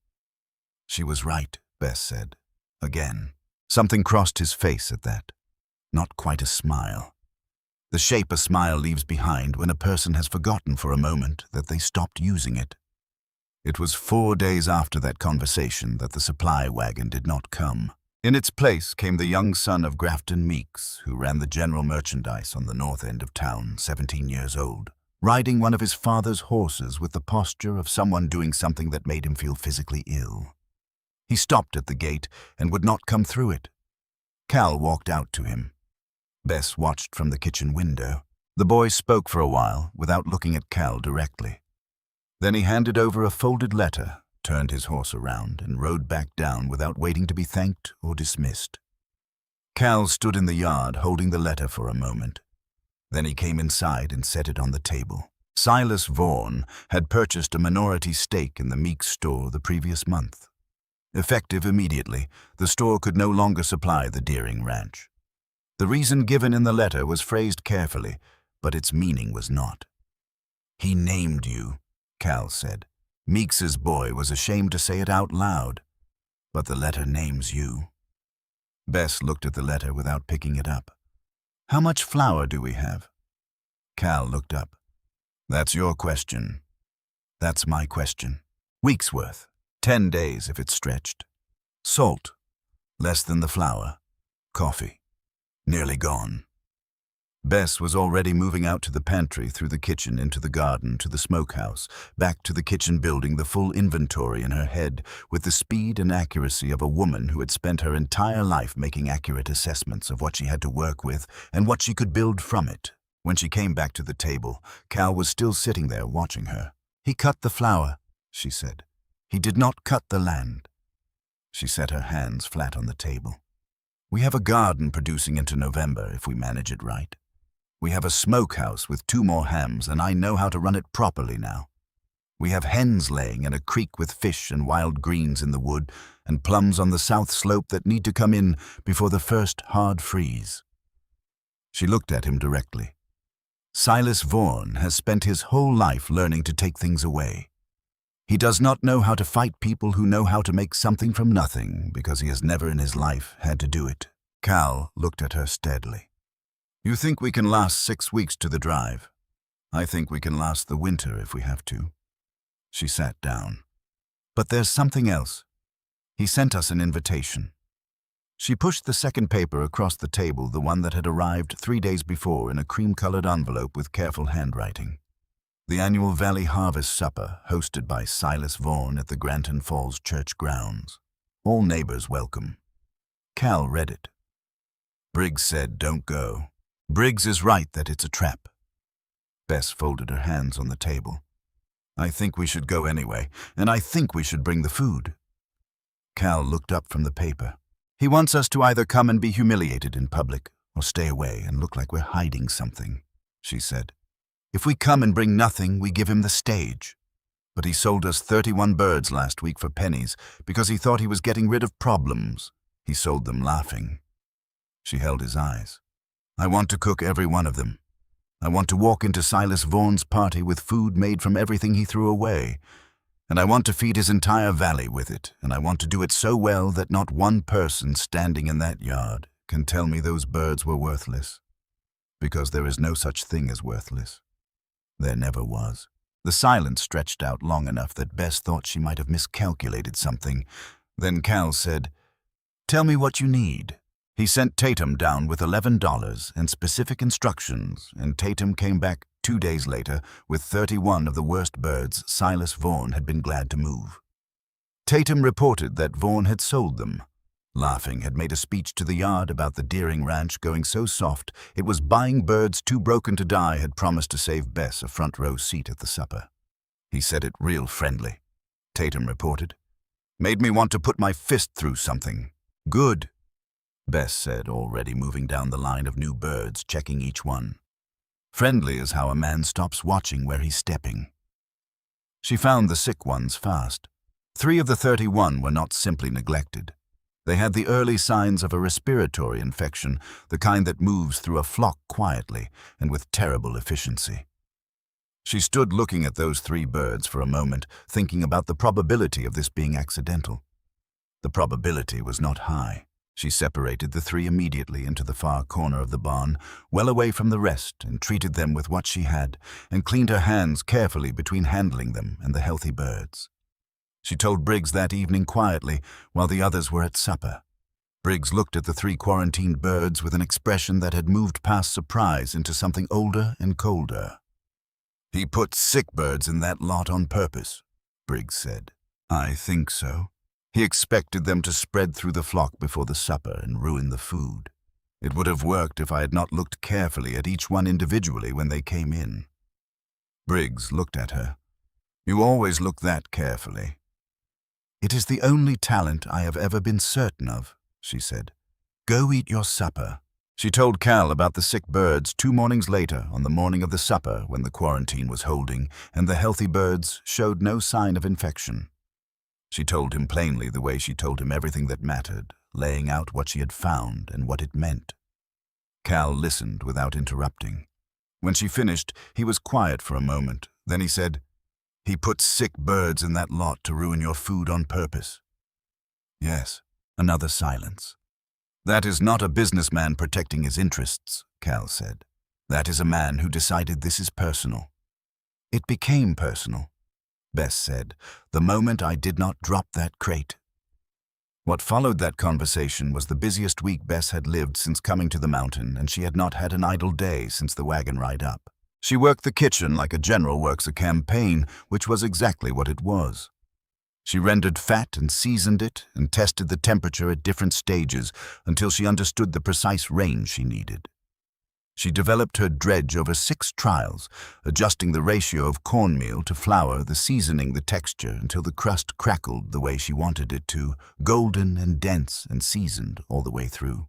She was right, Bess said. Again. Something crossed his face at that. Not quite a smile. The shape a smile leaves behind when a person has forgotten for a moment that they stopped using it. It was 4 days after that conversation that the supply wagon did not come. In its place came the young son of Grafton Meeks, who ran the general merchandise on the north end of town, 17 years old, riding one of his father's horses with the posture of someone doing something that made him feel physically ill. He stopped at the gate and would not come through it. Cal walked out to him. Bess watched from the kitchen window. The boy spoke for a while without looking at Cal directly. Then he handed over a folded letter, turned his horse around, and rode back down without waiting to be thanked or dismissed. Cal stood in the yard holding the letter for a moment. Then he came inside and set it on the table. Silas Vaughan had purchased a minority stake in the Meeks store the previous month. Effective immediately, the store could no longer supply the Deering ranch. The reason given in the letter was phrased carefully, but its meaning was not. "He named you," Cal said. "Meeks's boy was ashamed to say it out loud, but the letter names you." Bess looked at the letter without picking it up. "How much flour do we have?" Cal looked up. "That's your question." "That's my question. Week's worth. 10 days if it's stretched. Salt. Less than the flour. Coffee. Nearly gone." Bess was already moving out to the pantry, through the kitchen, into the garden, to the smokehouse, back to the kitchen building, the full inventory in her head, with the speed and accuracy of a woman who had spent her entire life making accurate assessments of what she had to work with and what she could build from it. When she came back to the table, Cal was still sitting there watching her. "He cut the flour," she said. "He did not cut the land." She set her hands flat on the table. "We have a garden producing into November if we manage it right. We have a smokehouse with 2 more hams, and I know how to run it properly now. We have hens laying and a creek with fish and wild greens in the wood and plums on the south slope that need to come in before the first hard freeze." She looked at him directly. "Silas Vaughan has spent his whole life learning to take things away. He does not know how to fight people who know how to make something from nothing because he has never in his life had to do it." Cal looked at her steadily. "You think we can last 6 weeks to the drive? I think we can last the winter if we have to." She sat down. "But there's something else. He sent us an invitation." She pushed the second paper across the table, the one that had arrived 3 days before in a cream-colored envelope with careful handwriting. The annual Valley Harvest Supper, hosted by Silas Vaughan at the Granton Falls Church grounds. All neighbors welcome. Cal read it. "Briggs said don't go. Briggs is right that it's a trap." Bess folded her hands on the table. "I think we should go anyway, and I think we should bring the food." Cal looked up from the paper. "He wants us to either come and be humiliated in public or stay away and look like we're hiding something," she said. "If we come and bring nothing, we give him the stage. But he sold us 31 birds last week for pennies because he thought he was getting rid of problems. He sold them laughing." She held his eyes. "I want to cook every one of them. I want to walk into Silas Vaughan's party with food made from everything he threw away. And I want to feed his entire valley with it, and I want to do it so well that not one person standing in that yard can tell me those birds were worthless. Because there is no such thing as worthless. There never was." The silence stretched out long enough that Bess thought she might have miscalculated something. Then Cal said, "Tell me what you need." He sent Tatum down with $11 and specific instructions, and Tatum came back 2 days later with 31 of the worst birds Silas Vaughan had been glad to move. Tatum reported that Vaughan had sold them. Laughing had made a speech to the yard about the Deering ranch going so soft it was buying birds too broken to die had promised to save Bess a front row seat at the supper. He said it real friendly, Tatum reported. "Made me want to put my fist through something." "Good," Bess said, already moving down the line of new birds, checking each one. Friendly is how a man stops watching where he's stepping. She found the sick ones fast. 3 of the 31 were not simply neglected. They had the early signs of a respiratory infection, the kind that moves through a flock quietly and with terrible efficiency. She stood looking at those 3 birds for a moment, thinking about the probability of this being accidental. The probability was not high. She separated the 3 immediately into the far corner of the barn, well away from the rest, and treated them with what she had, and cleaned her hands carefully between handling them and the healthy birds. She told Briggs that evening quietly, while the others were at supper. Briggs looked at the 3 quarantined birds with an expression that had moved past surprise into something older and colder. "He put sick birds in that lot on purpose," Briggs said. "I think so." He expected them to spread through the flock before the supper and ruin the food. It would have worked if I had not looked carefully at each one individually when they came in. Briggs looked at her. You always look that carefully. It is the only talent I have ever been certain of, she said. Go eat your supper. She told Cal about the sick birds 2 mornings later on the morning of the supper when the quarantine was holding and the healthy birds showed no sign of infection. She told him plainly the way she told him everything that mattered, laying out what she had found and what it meant. Cal listened without interrupting. When she finished, he was quiet for a moment. Then he said, He put sick birds in that lot to ruin your food on purpose. Yes, another silence. That is not a businessman protecting his interests, Cal said. That is a man who decided this is personal. It became personal, Bess said, the moment I did not drop that crate. What followed that conversation was the busiest week Bess had lived since coming to the mountain, and she had not had an idle day since the wagon ride up. She worked the kitchen like a general works a campaign, which was exactly what it was. She rendered fat and seasoned it and tested the temperature at different stages until she understood the precise range she needed. She developed her dredge over 6 trials, adjusting the ratio of cornmeal to flour, the seasoning, the texture, until the crust crackled the way she wanted it to, golden and dense and seasoned all the way through.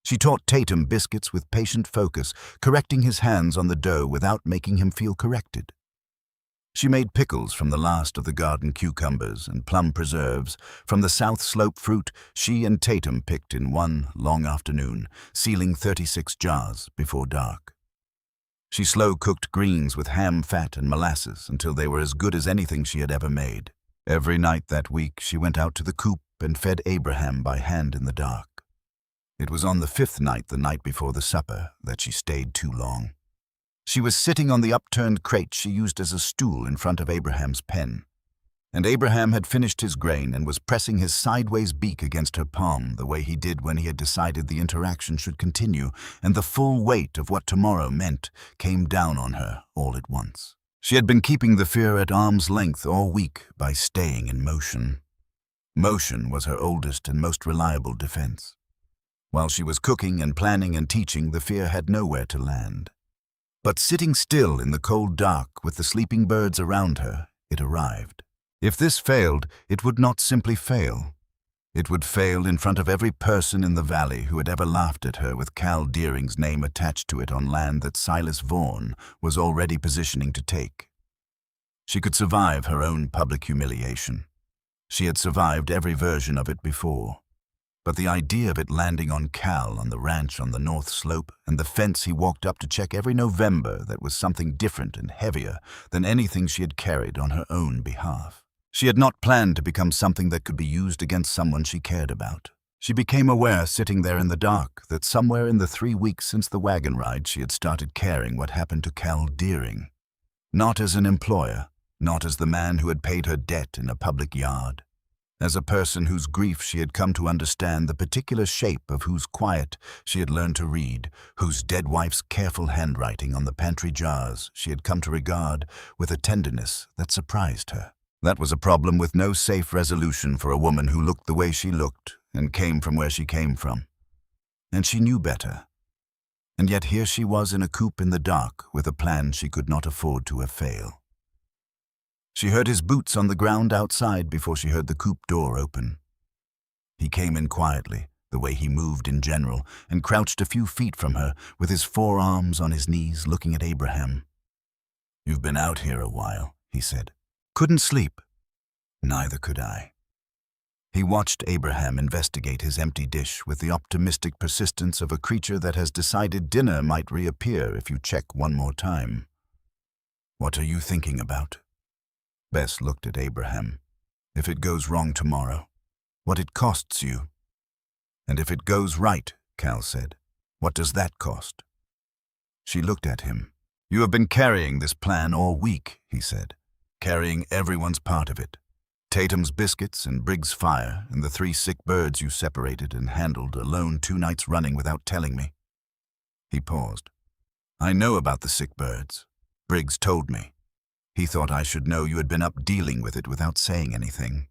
She taught Tatum biscuits with patient focus, correcting his hands on the dough without making him feel corrected. She made pickles from the last of the garden cucumbers and plum preserves. From the South Slope fruit, she and Tatum picked in one long afternoon, sealing 36 jars before dark. She slow-cooked greens with ham fat and molasses until they were as good as anything she had ever made. Every night that week, she went out to the coop and fed Abraham by hand in the dark. It was on the 5th night, the night before the supper, that she stayed too long. She was sitting on the upturned crate she used as a stool in front of Abraham's pen. And Abraham had finished his grain and was pressing his sideways beak against her palm the way he did when he had decided the interaction should continue, and the full weight of what tomorrow meant came down on her all at once. She had been keeping the fear at arm's length all week by staying in motion. Motion was her oldest and most reliable defense. While she was cooking and planning and teaching, the fear had nowhere to land. But sitting still in the cold dark with the sleeping birds around her, it arrived. If this failed, it would not simply fail. It would fail in front of every person in the valley who had ever laughed at her with Cal Deering's name attached to it on land that Silas Vaughan was already positioning to take. She could survive her own public humiliation. She had survived every version of it before. But the idea of it landing on Cal on the ranch on the North Slope and the fence he walked up to check every November, that was something different and heavier than anything she had carried on her own behalf. She had not planned to become something that could be used against someone she cared about. She became aware, sitting there in the dark, that somewhere in the 3 weeks since the wagon ride she had started caring what happened to Cal Deering. Not as an employer, not as the man who had paid her debt in a public yard. As a person whose grief she had come to understand the particular shape of whose quiet she had learned to read, whose dead wife's careful handwriting on the pantry jars she had come to regard with a tenderness that surprised her. That was a problem with no safe resolution for a woman who looked the way she looked and came from where she came from. And she knew better. And yet here she was in a coop in the dark with a plan she could not afford to have failed. She heard his boots on the ground outside before she heard the coop door open. He came in quietly, the way he moved in general, and crouched a few feet from her, with his forearms on his knees, looking at Abraham. "You've been out here a while," he said. "Couldn't sleep." "Neither could I." He watched Abraham investigate his empty dish with the optimistic persistence of a creature that has decided dinner might reappear if you check one more time. "What are you thinking about?" Bess looked at Abraham. "If it goes wrong tomorrow, what it costs you." "And if it goes right," Cal said, "what does that cost?" She looked at him. "You have been carrying this plan all week," he said, "carrying everyone's part of it. Tatum's biscuits and Briggs' fire and the 3 sick birds you separated and handled alone 2 nights running without telling me." He paused. "I know about the sick birds. Briggs told me. He thought I should know you had been up dealing with it without saying anything."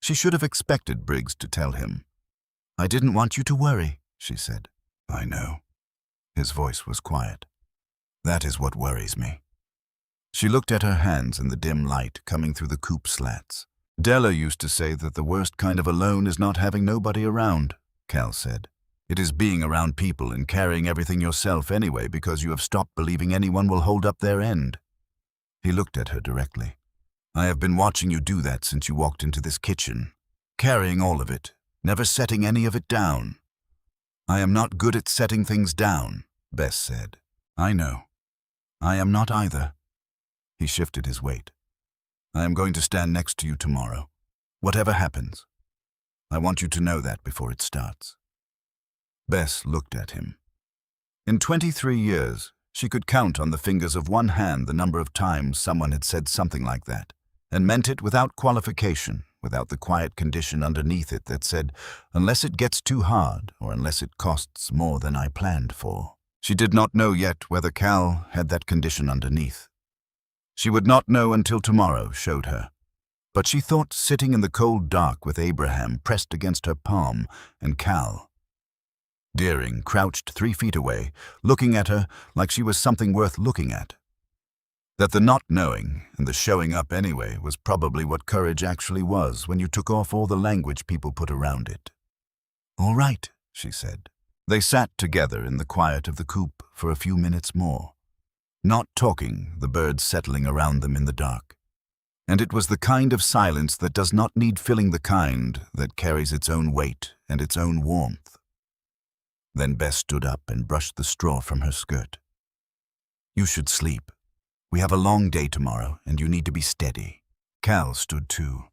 She should have expected Briggs to tell him. "I didn't want you to worry," she said. "I know." His voice was quiet. "That is what worries me." She looked at her hands in the dim light coming through the coupe slats. "Della used to say that the worst kind of alone is not having nobody around," Cal said. "It is being around people and carrying everything yourself anyway because you have stopped believing anyone will hold up their end." He looked at her directly. "I have been watching you do that since you walked into this kitchen, carrying all of it, never setting any of it down." "I am not good at setting things down," Bess said. "I know. I am not either." He shifted his weight. "I am going to stand next to you tomorrow, whatever happens. I want you to know that before it starts." Bess looked at him. In 23 years, she could count on the fingers of one hand the number of times someone had said something like that, and meant it without qualification, without the quiet condition underneath it that said, "Unless it gets too hard, or unless it costs more than I planned for." She did not know yet whether Cal had that condition underneath. She would not know until tomorrow showed her. But she thought sitting in the cold dark with Abraham pressed against her palm and Cal. Deering crouched 3 feet away, looking at her like she was something worth looking at. That the not knowing and the showing up anyway was probably what courage actually was when you took off all the language people put around it. "All right," she said. They sat together in the quiet of the coupe for a few minutes more. Not talking, the birds settling around them in the dark. And it was the kind of silence that does not need filling, the kind that carries its own weight and its own warmth. Then Bess stood up and brushed the straw from her skirt. "You should sleep. We have a long day tomorrow, and you need to be steady." Cal stood too.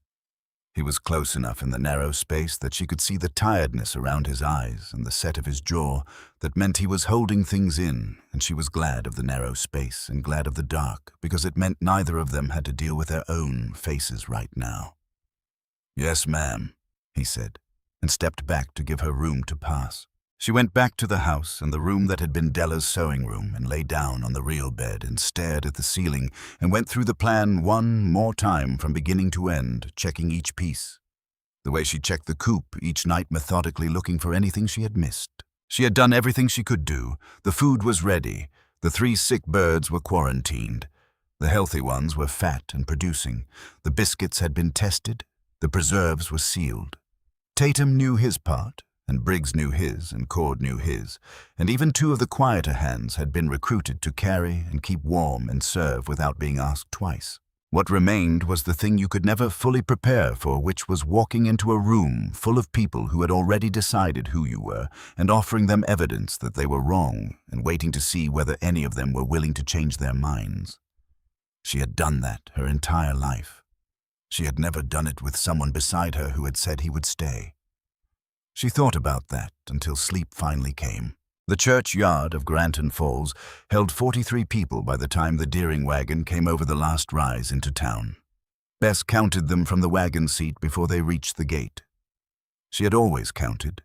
He was close enough in the narrow space that she could see the tiredness around his eyes and the set of his jaw that meant he was holding things in, and she was glad of the narrow space and glad of the dark because it meant neither of them had to deal with their own faces right now. "Yes, ma'am," he said, and stepped back to give her room to pass. She went back to the house and the room that had been Della's sewing room and lay down on the real bed and stared at the ceiling and went through the plan one more time from beginning to end, checking each piece. The way she checked the coupe each night, methodically looking for anything she had missed. She had done everything she could do. The food was ready. The 3 sick birds were quarantined. The healthy ones were fat and producing. The biscuits had been tested. The preserves were sealed. Tatum knew his part, and Briggs knew his, and Cord knew his, and even 2 of the quieter hands had been recruited to carry and keep warm and serve without being asked twice. What remained was the thing you could never fully prepare for, which was walking into a room full of people who had already decided who you were and offering them evidence that they were wrong and waiting to see whether any of them were willing to change their minds. She had done that her entire life. She had never done it with someone beside her who had said he would stay. She thought about that until sleep finally came. The churchyard of Granton Falls held 43 people by the time the Deering wagon came over the last rise into town. Bess counted them from the wagon seat before they reached the gate. She had always counted.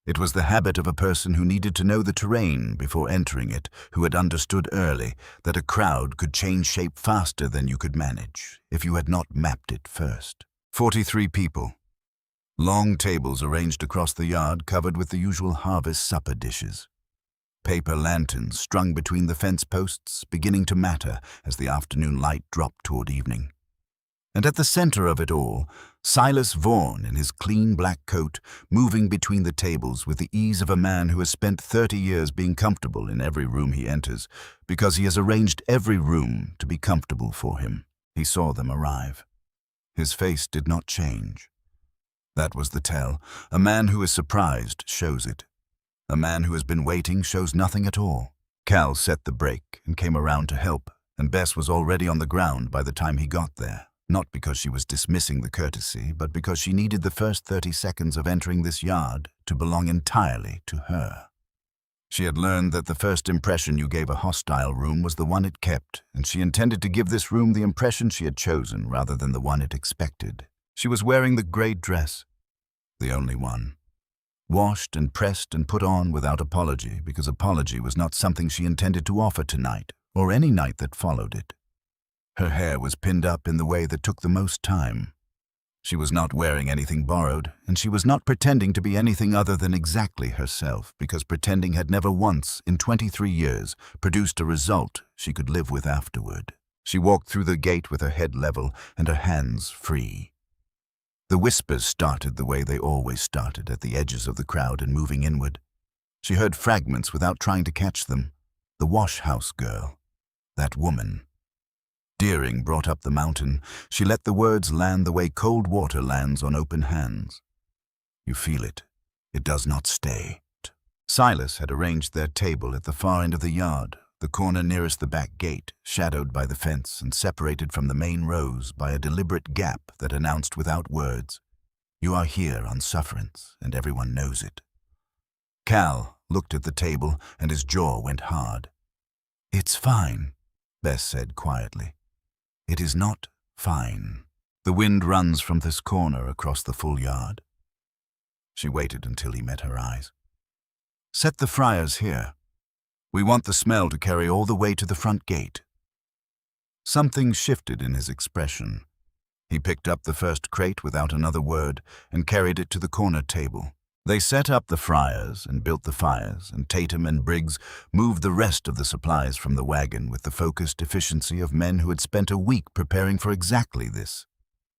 It was the habit of a person who needed to know the terrain before entering it, who had understood early that a crowd could change shape faster than you could manage if you had not mapped it first. 43 people. Long tables arranged across the yard covered with the usual harvest supper dishes. Paper lanterns strung between the fence posts beginning to matter as the afternoon light dropped toward evening. And at the center of it all, Silas Vaughan in his clean black coat moving between the tables with the ease of a man who has spent 30 years being comfortable in every room he enters because he has arranged every room to be comfortable for him. He saw them arrive. His face did not change. That was the tell. A man who is surprised shows it. A man who has been waiting shows nothing at all. Cal set the brake and came around to help, and Bess was already on the ground by the time he got there, not because she was dismissing the courtesy, but because she needed the first 30 seconds of entering this yard to belong entirely to her. She had learned that the first impression you gave a hostile room was the one it kept, and she intended to give this room the impression she had chosen rather than the one it expected. She was wearing the gray dress, the only one. Washed and pressed and put on without apology, because apology was not something she intended to offer tonight, or any night that followed it. Her hair was pinned up in the way that took the most time. She was not wearing anything borrowed, and she was not pretending to be anything other than exactly herself, because pretending had never once, in 23 years, produced a result she could live with afterward. She walked through the gate with her head level and her hands free. The whispers started the way they always started, at the edges of the crowd and moving inward. She heard fragments without trying to catch them. The wash house girl. That woman. Deering brought up the mountain. She let the words land the way cold water lands on open hands. You feel it. It does not stay. Silas had arranged their table at the far end of the yard, the corner nearest the back gate, shadowed by the fence and separated from the main rows by a deliberate gap that announced without words, "You are here on sufferance, and everyone knows it." Cal looked at the table, and his jaw went hard. "It's fine," Bess said quietly. "It is not fine. The wind runs from this corner across the full yard." She waited until he met her eyes. "Set the fryers here. We want the smell to carry all the way to the front gate." Something shifted in his expression. He picked up the first crate without another word and carried it to the corner table. They set up the fryers and built the fires, and Tatum and Briggs moved the rest of the supplies from the wagon with the focused efficiency of men who had spent a week preparing for exactly this,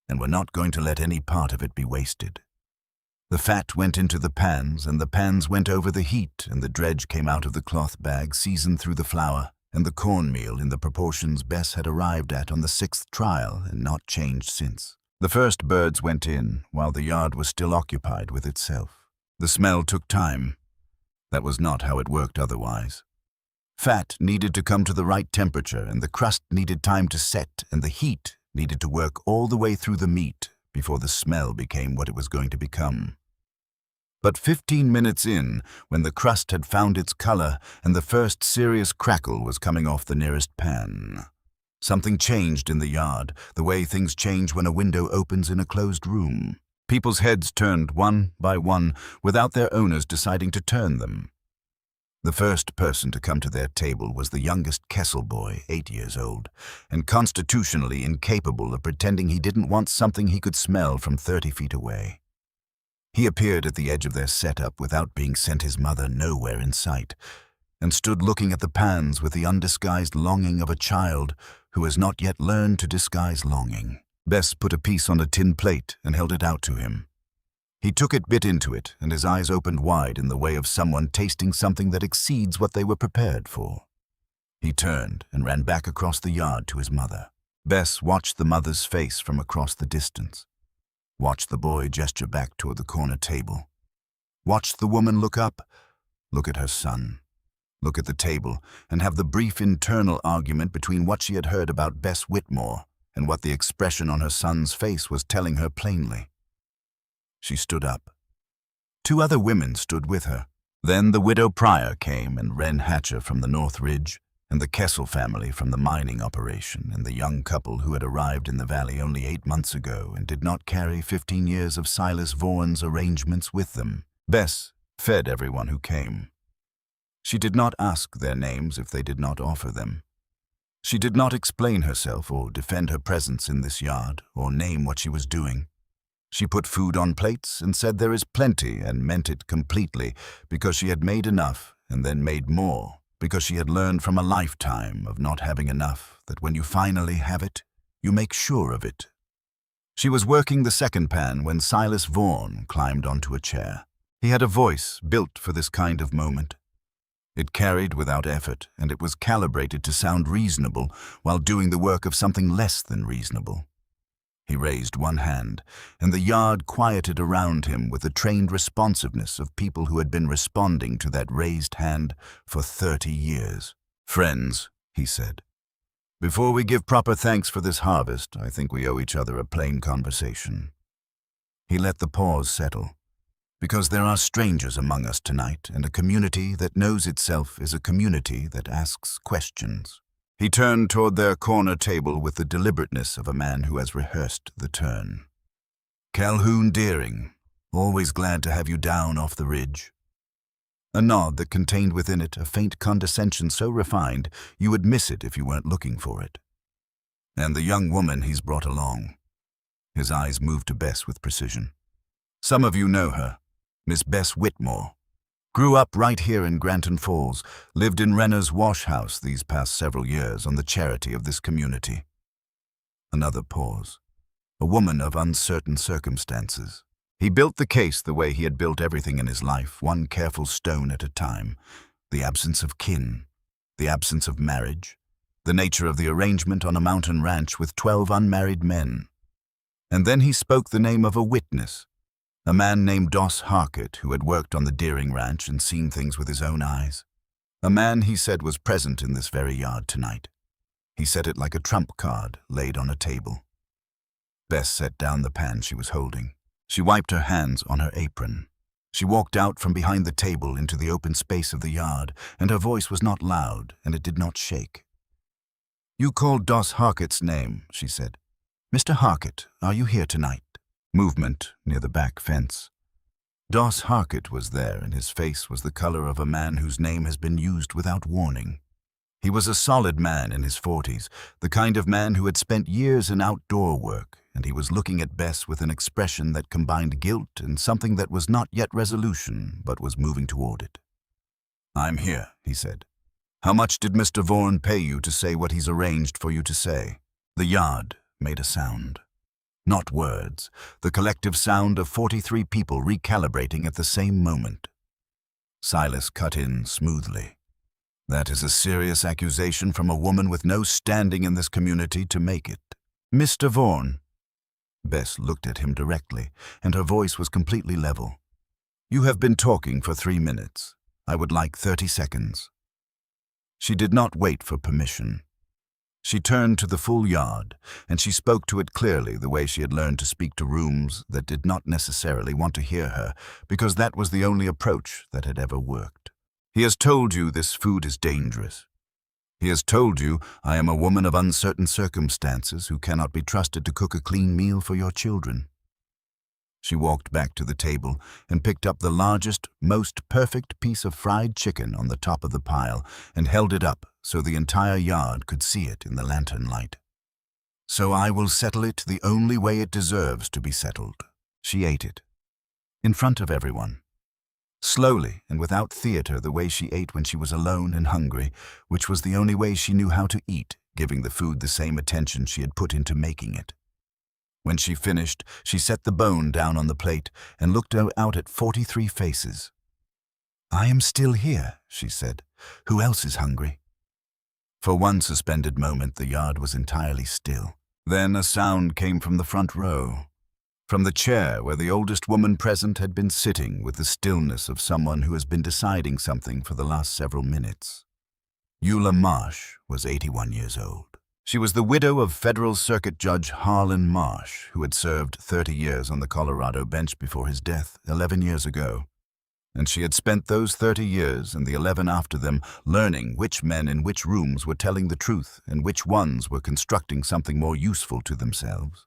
and were not going to let any part of it be wasted. The fat went into the pans, and the pans went over the heat, and the dredge came out of the cloth bag seasoned through the flour, and the cornmeal in the proportions Bess had arrived at on the 6th trial and not changed since. The first birds went in, while the yard was still occupied with itself. The smell took time. That was not how it worked otherwise. Fat needed to come to the right temperature, and the crust needed time to set, and the heat needed to work all the way through the meat before the smell became what it was going to become. But 15 minutes in, when the crust had found its color and the first serious crackle was coming off the nearest pan, something changed in the yard, the way things change when a window opens in a closed room. People's heads turned one by one without their owners deciding to turn them. The first person to come to their table was the youngest Kessel boy, 8 years old, and constitutionally incapable of pretending he didn't want something he could smell from 30 feet away. He appeared at the edge of their setup without being sent, his mother nowhere in sight, and stood looking at the pans with the undisguised longing of a child who has not yet learned to disguise longing. Bess put a piece on a tin plate and held it out to him. He took it, bit into it, and his eyes opened wide in the way of someone tasting something that exceeds what they were prepared for. He turned and ran back across the yard to his mother. Bess watched the mother's face from across the distance, watched the boy gesture back toward the corner table, watched the woman look up, look at her son, look at the table, and have the brief internal argument between what she had heard about Bess Whitmore and what the expression on her son's face was telling her plainly. She stood up. 2 other women stood with her. Then the widow Pryor came, and Wren Hatcher from the North Ridge, and the Kessel family from the mining operation, and the young couple who had arrived in the valley only 8 months ago and did not carry 15 years of Silas Vaughan's arrangements with them. Bess fed everyone who came. She did not ask their names if they did not offer them. She did not explain herself or defend her presence in this yard or name what she was doing. She put food on plates and said there is plenty, and meant it completely, because she had made enough and then made more, because she had learned from a lifetime of not having enough that when you finally have it, you make sure of it. She was working the second pan when Silas Vaughan climbed onto a chair. He had a voice built for this kind of moment. It carried without effort, and it was calibrated to sound reasonable while doing the work of something less than reasonable. He raised one hand, and the yard quieted around him with the trained responsiveness of people who had been responding to that raised hand for 30 years. "Friends," he said, "before we give proper thanks for this harvest, I think we owe each other a plain conversation." He let the pause settle. Because there are strangers among us tonight, and a community that knows itself is a community that asks questions. He turned toward their corner table with the deliberateness of a man who has rehearsed the turn. "Calhoun Deering, always glad to have you down off the ridge." A nod that contained within it a faint condescension so refined you would miss it if you weren't looking for it. "And the young woman he's brought along." His eyes moved to Bess with precision. "Some of you know her. Miss Bess Whitmore. Grew up right here in Granton Falls, lived in Renner's wash house these past several years on the charity of this community." Another pause. A woman of uncertain circumstances. He built the case the way he had built everything in his life, one careful stone at a time. The absence of kin, the absence of marriage, the nature of the arrangement on a mountain ranch with 12 unmarried men. And then he spoke the name of a witness, a man named Doss Harkett, who had worked on the Deering Ranch and seen things with his own eyes. A man, he said, was present in this very yard tonight. He said it like a trump card laid on a table. Bess set down the pan she was holding. She wiped her hands on her apron. She walked out from behind the table into the open space of the yard, and her voice was not loud, and it did not shake. "You called Doss Harkett's name," she said. "Mr. Harkett, are you here tonight?" Movement near the back fence. Doss Harkett was there, and his face was the color of a man whose name has been used without warning. He was a solid man in his 40s, the kind of man who had spent years in outdoor work, and he was looking at Bess with an expression that combined guilt and something that was not yet resolution, but was moving toward it. "I'm here," he said. "How much did Mr. Vaughan pay you to say what he's arranged for you to say?" The yard made a sound. Not words, the collective sound of 43 people recalibrating at the same moment. Silas cut in smoothly. "That is a serious accusation from a woman with no standing in this community to make it." "Mr. Vaughan." Bess looked at him directly, and her voice was completely level. "You have been talking for 3 minutes. I would like 30 seconds. She did not wait for permission. She turned to the full yard, and she spoke to it clearly the way she had learned to speak to rooms that did not necessarily want to hear her, because that was the only approach that had ever worked. "He has told you this food is dangerous. He has told you I am a woman of uncertain circumstances who cannot be trusted to cook a clean meal for your children." She walked back to the table and picked up the largest, most perfect piece of fried chicken on the top of the pile and held it up so the entire yard could see it in the lantern light. "So I will settle it the only way it deserves to be settled." She ate it, in front of everyone. Slowly and without theater, the way she ate when she was alone and hungry, which was the only way she knew how to eat, giving the food the same attention she had put into making it. When she finished, she set the bone down on the plate and looked out at 43 faces. "I am still here," she said. "Who else is hungry?" For one suspended moment, the yard was entirely still. Then a sound came from the front row, from the chair where the oldest woman present had been sitting with the stillness of someone who has been deciding something for the last several minutes. Eula Marsh was 81 years old. She was the widow of Federal Circuit Judge Harlan Marsh, who had served 30 years on the Colorado bench before his death 11 years ago. And she had spent those 30 years and the 11 after them learning which men in which rooms were telling the truth and which ones were constructing something more useful to themselves.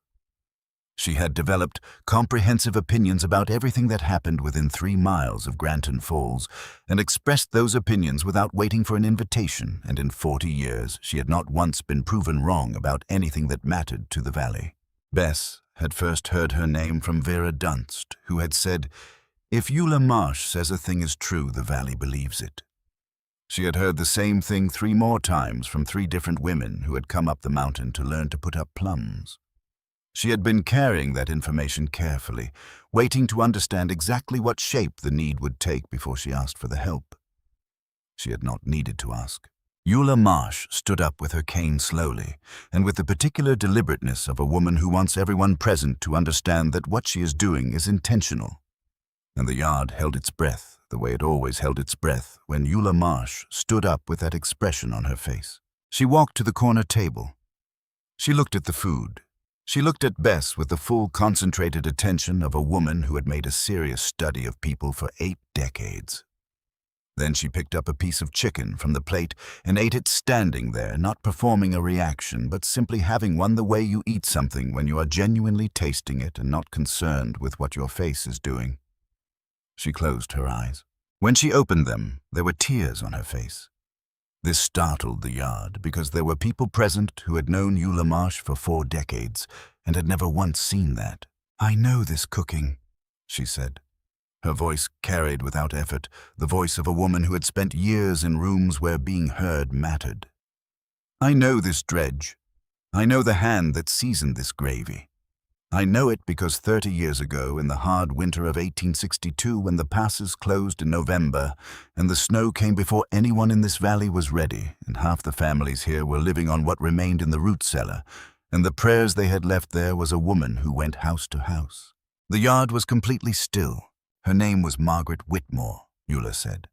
She had developed comprehensive opinions about everything that happened within 3 miles of Granton Falls and expressed those opinions without waiting for an invitation, and in 40 years she had not once been proven wrong about anything that mattered to the valley. Bess had first heard her name from Vera Dunst, who had said, "If Eula Marsh says a thing is true, the valley believes it." She had heard the same thing 3 more times from 3 different women who had come up the mountain to learn to put up plums. She had been carrying that information carefully, waiting to understand exactly what shape the need would take before she asked for the help. She had not needed to ask. Eula Marsh stood up with her cane slowly, and with the particular deliberateness of a woman who wants everyone present to understand that what she is doing is intentional. And the yard held its breath, the way it always held its breath when Eula Marsh stood up with that expression on her face. She walked to the corner table. She looked at the food. She looked at Bess with the full concentrated attention of a woman who had made a serious study of people for 8 decades. Then she picked up a piece of chicken from the plate and ate it standing there, not performing a reaction, but simply having one the way you eat something when you are genuinely tasting it and not concerned with what your face is doing. She closed her eyes. When she opened them, there were tears on her face. This startled the yard because there were people present who had known Eula Marsh for 4 decades, and had never once seen that. "I know this cooking," she said. Her voice carried without effort the voice of a woman who had spent years in rooms where being heard mattered. "I know this dredge. I know the hand that seasoned this gravy. I know it because 30 years ago, in the hard winter of 1862, when the passes closed in November and the snow came before anyone in this valley was ready, and half the families here were living on what remained in the root cellar, and the prayers they had left there was a woman who went house to house. The yard was completely still. Her name was Margaret Whitmore," Eula said.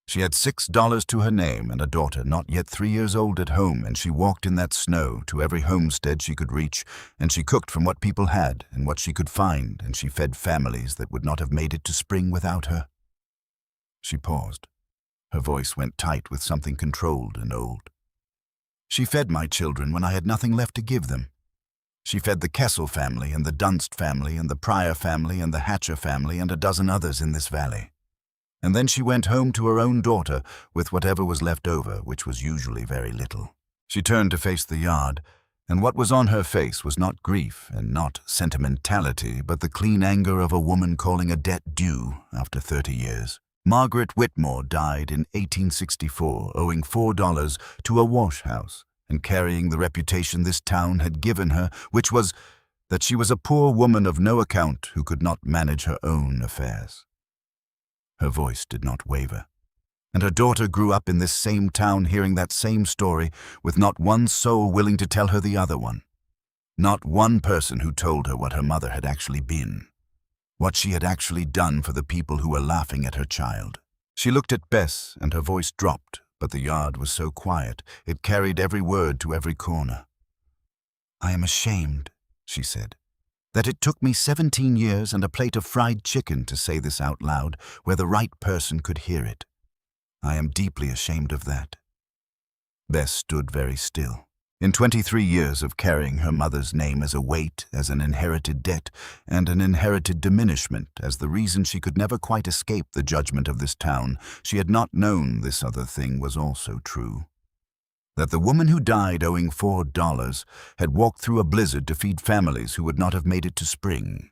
"She had $6 to her name and a daughter not yet 3 years old at home, and she walked in that snow to every homestead she could reach, and she cooked from what people had and what she could find, and she fed families that would not have made it to spring without her." She paused. Her voice went tight with something controlled and old. "She fed my children when I had nothing left to give them. She fed the Kessel family and the Dunst family and the Pryor family and the Hatcher family and a dozen others in this valley. And then she went home to her own daughter with whatever was left over, which was usually very little." She turned to face the yard, and what was on her face was not grief and not sentimentality, but the clean anger of a woman calling a debt due after 30 years. Margaret Whitmore died in 1864, owing $4 to a wash house and carrying the reputation this town had given her, which was that she was a poor woman of no account who could not manage her own affairs. Her voice did not waver, and her daughter grew up in this same town hearing that same story, with not one soul willing to tell her the other one. Not one person who told her what her mother had actually been, what she had actually done for the people who were laughing at her child. She looked at Bess, and her voice dropped, but the yard was so quiet, it carried every word to every corner. "I am ashamed," she said, "that it took me 17 years and a plate of fried chicken to say this out loud, where the right person could hear it. I am deeply ashamed of that." Bess stood very still. In 23 years of carrying her mother's name as a weight, as an inherited debt, and an inherited diminishment, as the reason she could never quite escape the judgment of this town, she had not known this other thing was also true. That the woman who died owing $4 had walked through a blizzard to feed families who would not have made it to spring.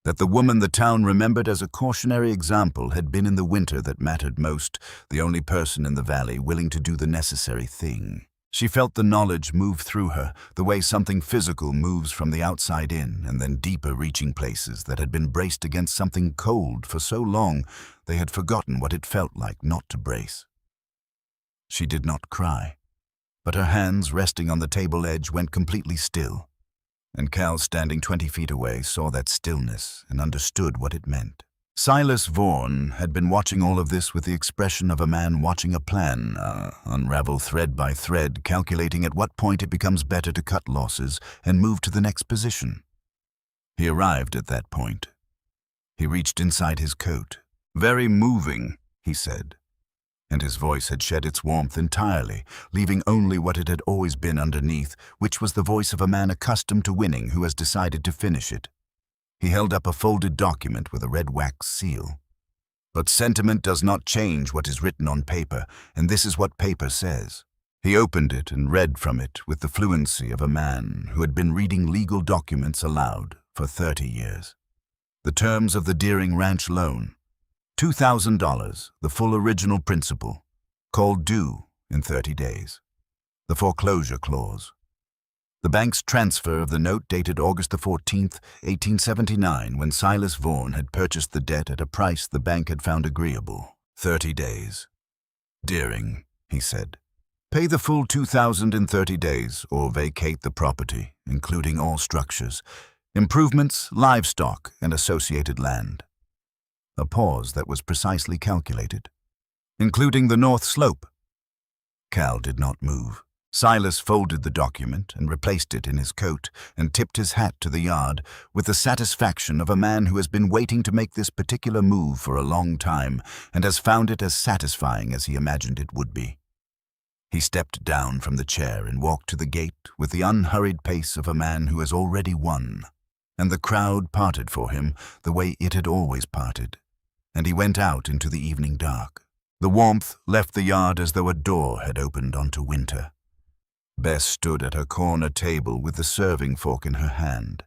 That the woman the town remembered as a cautionary example had been in the winter that mattered most, the only person in the valley willing to do the necessary thing. She felt the knowledge move through her, the way something physical moves from the outside in, and then deeper reaching places that had been braced against something cold for so long they had forgotten what it felt like not to brace. She did not cry, but her hands resting on the table edge went completely still, and Cal, standing 20 feet away, saw that stillness and understood what it meant. Silas Vaughan had been watching all of this with the expression of a man watching a plan, unravel thread by thread, calculating at what point it becomes better to cut losses and move to the next position. He arrived at that point. He reached inside his coat. "Very moving," he said, and his voice had shed its warmth entirely, leaving only what it had always been underneath, which was the voice of a man accustomed to winning who has decided to finish it. He held up a folded document with a red wax seal. "But sentiment does not change what is written on paper, and this is what paper says." He opened it and read from it with the fluency of a man who had been reading legal documents aloud for 30 years. The terms of the Deering Ranch loan. $2,000, the full original principal, called due in 30 days. The foreclosure clause. The bank's transfer of the note dated August the 14th, 1879, when Silas Vaughan had purchased the debt at a price the bank had found agreeable. 30 days. "Deering," he said, "pay the full $2,000 in 30 days, or vacate the property, including all structures, improvements, livestock, and associated land." A pause that was precisely calculated. "Including the north slope." Cal did not move. Silas folded the document and replaced it in his coat and tipped his hat to the yard with the satisfaction of a man who has been waiting to make this particular move for a long time and has found it as satisfying as he imagined it would be. He stepped down from the chair and walked to the gate with the unhurried pace of a man who has already won, and the crowd parted for him the way it had always parted, and he went out into the evening dark. The warmth left the yard as though a door had opened onto winter. Bess stood at her corner table with the serving fork in her hand.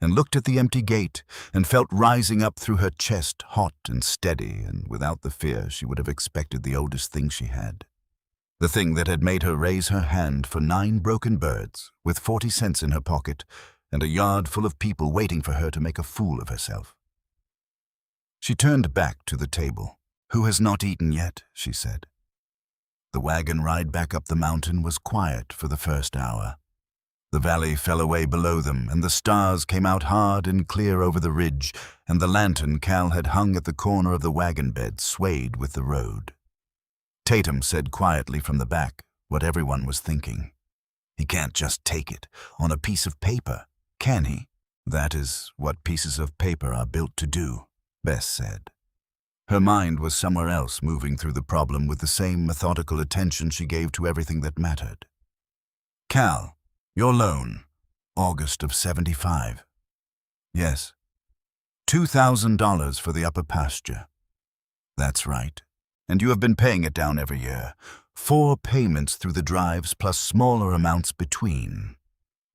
and looked at the empty gate and felt rising up through her chest, hot and steady and without the fear she would have expected the oldest thing she had. The thing that had made her raise her hand for 9 broken birds, with 40 cents in her pocket, and a yard full of people waiting for her to make a fool of herself. She turned back to the table. "Who has not eaten yet?" she said. The wagon ride back up the mountain was quiet for the first hour. The valley fell away below them, and the stars came out hard and clear over the ridge, and the lantern Cal had hung at the corner of the wagon bed swayed with the road. Tatum said quietly from the back what everyone was thinking. "He can't just take it on a piece of paper, can he?" "That is what pieces of paper are built to do," Bess said. Her mind was somewhere else, moving through the problem with the same methodical attention she gave to everything that mattered. "Cal, your loan, August of '75. "Yes. $2,000 for the upper pasture." "That's right. And you have been paying it down every year. 4 payments through the drives plus smaller amounts between.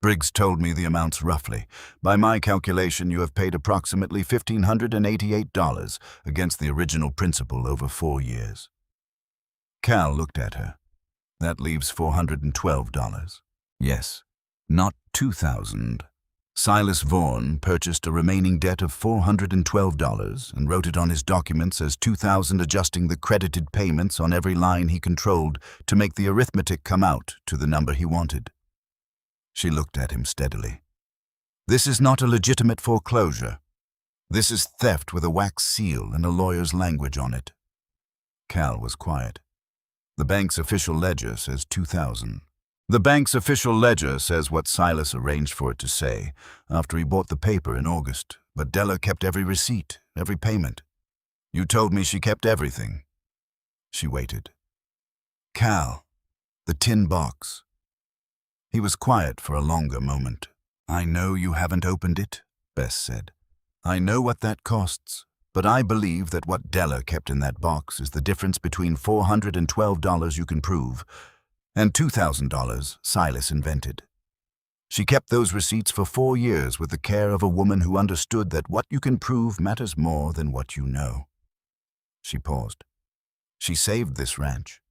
Briggs told me the amounts roughly. By my calculation, you have paid approximately $1,588 against the original principal over 4 years. Cal looked at her. "That leaves $412. "Yes, not $2,000. Silas Vaughan purchased a remaining debt of $412 and wrote it on his documents as $2,000, adjusting the credited payments on every line he controlled to make the arithmetic come out to the number he wanted." She looked at him steadily. "This is not a legitimate foreclosure. This is theft with a wax seal and a lawyer's language on it." Cal was quiet. "The bank's official ledger says $2,000. "The bank's official ledger says what Silas arranged for it to say after he bought the paper in August, but Della kept every receipt, every payment. You told me she kept everything." She waited. "Cal, the tin box." He was quiet for a longer moment. "I know you haven't opened it," Bess said. "I know what that costs, but I believe that what Della kept in that box is the difference between $412 you can prove and $2,000 Silas invented. She kept those receipts for 4 years with the care of a woman who understood that what you can prove matters more than what you know." She paused. "She saved this ranch.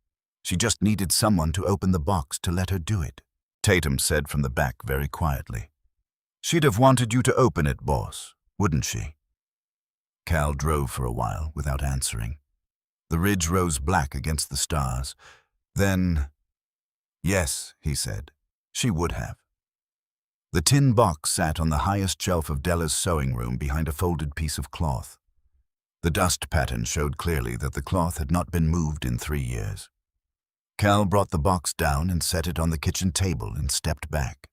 She just needed someone to open the box to let her do it." Tatum said from the back very quietly. "She'd have wanted you to open it, boss, wouldn't she?" Cal drove for a while without answering. The ridge rose black against the stars. Then, "Yes," he said, "she would have." The tin box sat on the highest shelf of Della's sewing room behind a folded piece of cloth. The dust pattern showed clearly that the cloth had not been moved in 3 years. Cal brought the box down and set it on the kitchen table and stepped back.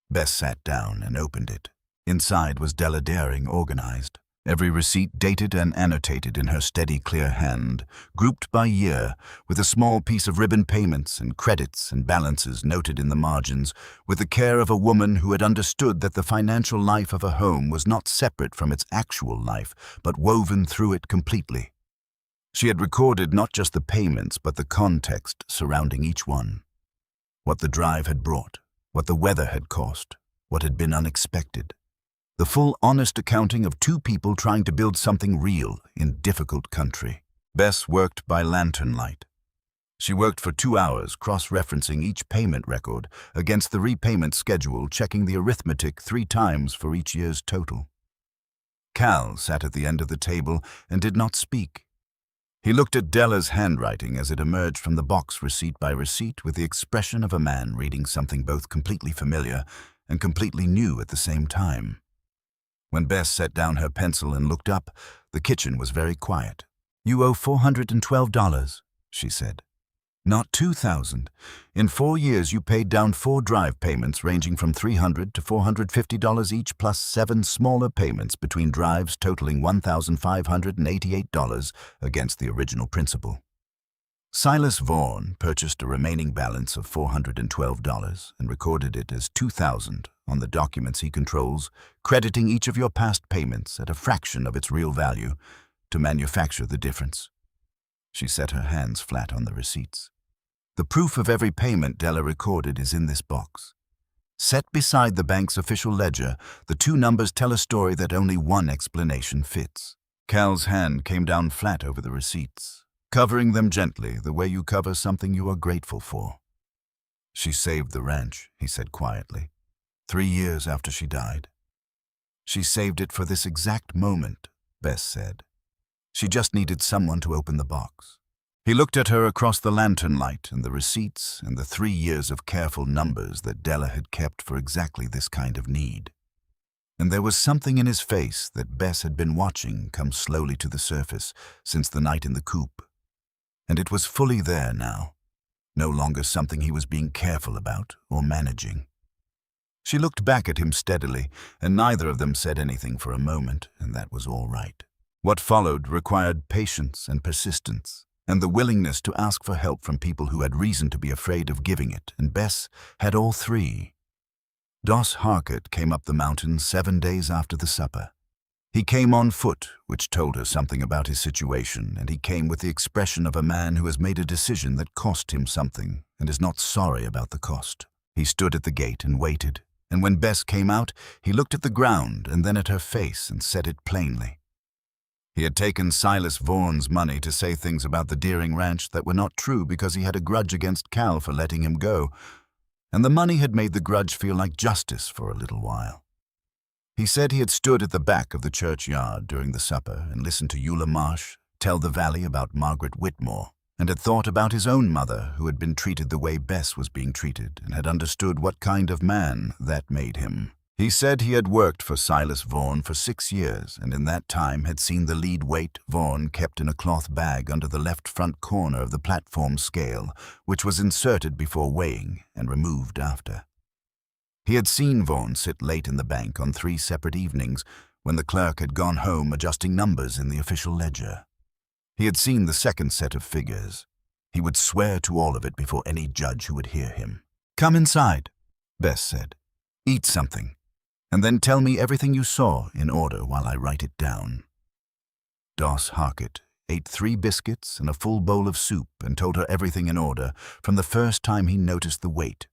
Bess sat down and opened it. Inside was Della Daring, organized. Every receipt dated and annotated in her steady, clear hand, grouped by year, with a small piece of ribbon payments and credits and balances noted in the margins, with the care of a woman who had understood that the financial life of a home was not separate from its actual life, but woven through it completely. She had recorded not just the payments, but the context surrounding each one. What the drive had brought, what the weather had cost, what had been unexpected. The full, honest accounting of 2 people trying to build something real in difficult country. Bess worked by lantern light. She worked for 2 hours, cross-referencing each payment record against the repayment schedule, checking the arithmetic 3 times for each year's total. Cal sat at the end of the table and did not speak. He looked at Della's handwriting as it emerged from the box receipt by receipt with the expression of a man reading something both completely familiar and completely new at the same time. When Bess set down her pencil and looked up, the kitchen was very quiet. "You owe $412, she said. "Not $2,000. In 4 years you paid down 4 drive payments ranging from $300 to $450 each, plus 7 smaller payments between drives totaling $1,588 against the original principal. Silas Vaughan purchased a remaining balance of $412 and recorded it as $2,000 on the documents he controls, crediting each of your past payments at a fraction of its real value to manufacture the difference." She set her hands flat on the receipts. "The proof of every payment Della recorded is in this box. Set beside the bank's official ledger, the two numbers tell a story that only one explanation fits. Cal's hand came down flat over the receipts, covering them gently the way you cover something you are grateful for. "She saved the ranch," he said quietly, 3 years after she died. "She saved it for this exact moment," Bess said. "She just needed someone to open the box." He looked at her across the lantern light and the receipts and the 3 years of careful numbers that Della had kept for exactly this kind of need. And there was something in his face that Bess had been watching come slowly to the surface since the night in the coop. And it was fully there now, no longer something he was being careful about or managing. She looked back at him steadily, and neither of them said anything for a moment, and that was all right. What followed required patience and persistence, and the willingness to ask for help from people who had reason to be afraid of giving it, and Bess had all three. Doss Harkett came up the mountain 7 days after the supper. He came on foot, which told her something about his situation, and he came with the expression of a man who has made a decision that cost him something and is not sorry about the cost. He stood at the gate and waited, and when Bess came out, he looked at the ground and then at her face and said it plainly. He had taken Silas Vaughan's money to say things about the Deering Ranch that were not true because he had a grudge against Cal for letting him go, and the money had made the grudge feel like justice for a little while. He said he had stood at the back of the churchyard during the supper and listened to Eula Marsh tell the valley about Margaret Whitmore, and had thought about his own mother who had been treated the way Bess was being treated and had understood what kind of man that made him. He said he had worked for Silas Vaughan for 6 years and in that time had seen the lead weight Vaughan kept in a cloth bag under the left front corner of the platform scale, which was inserted before weighing and removed after. He had seen Vaughan sit late in the bank on 3 separate evenings when the clerk had gone home adjusting numbers in the official ledger. He had seen the second set of figures. He would swear to all of it before any judge who would hear him. "Come inside," Bess said. "Eat something, and then tell me everything you saw in order while I write it down." Doss Harkett ate 3 biscuits and a full bowl of soup and told her everything in order, from the first time he noticed the weight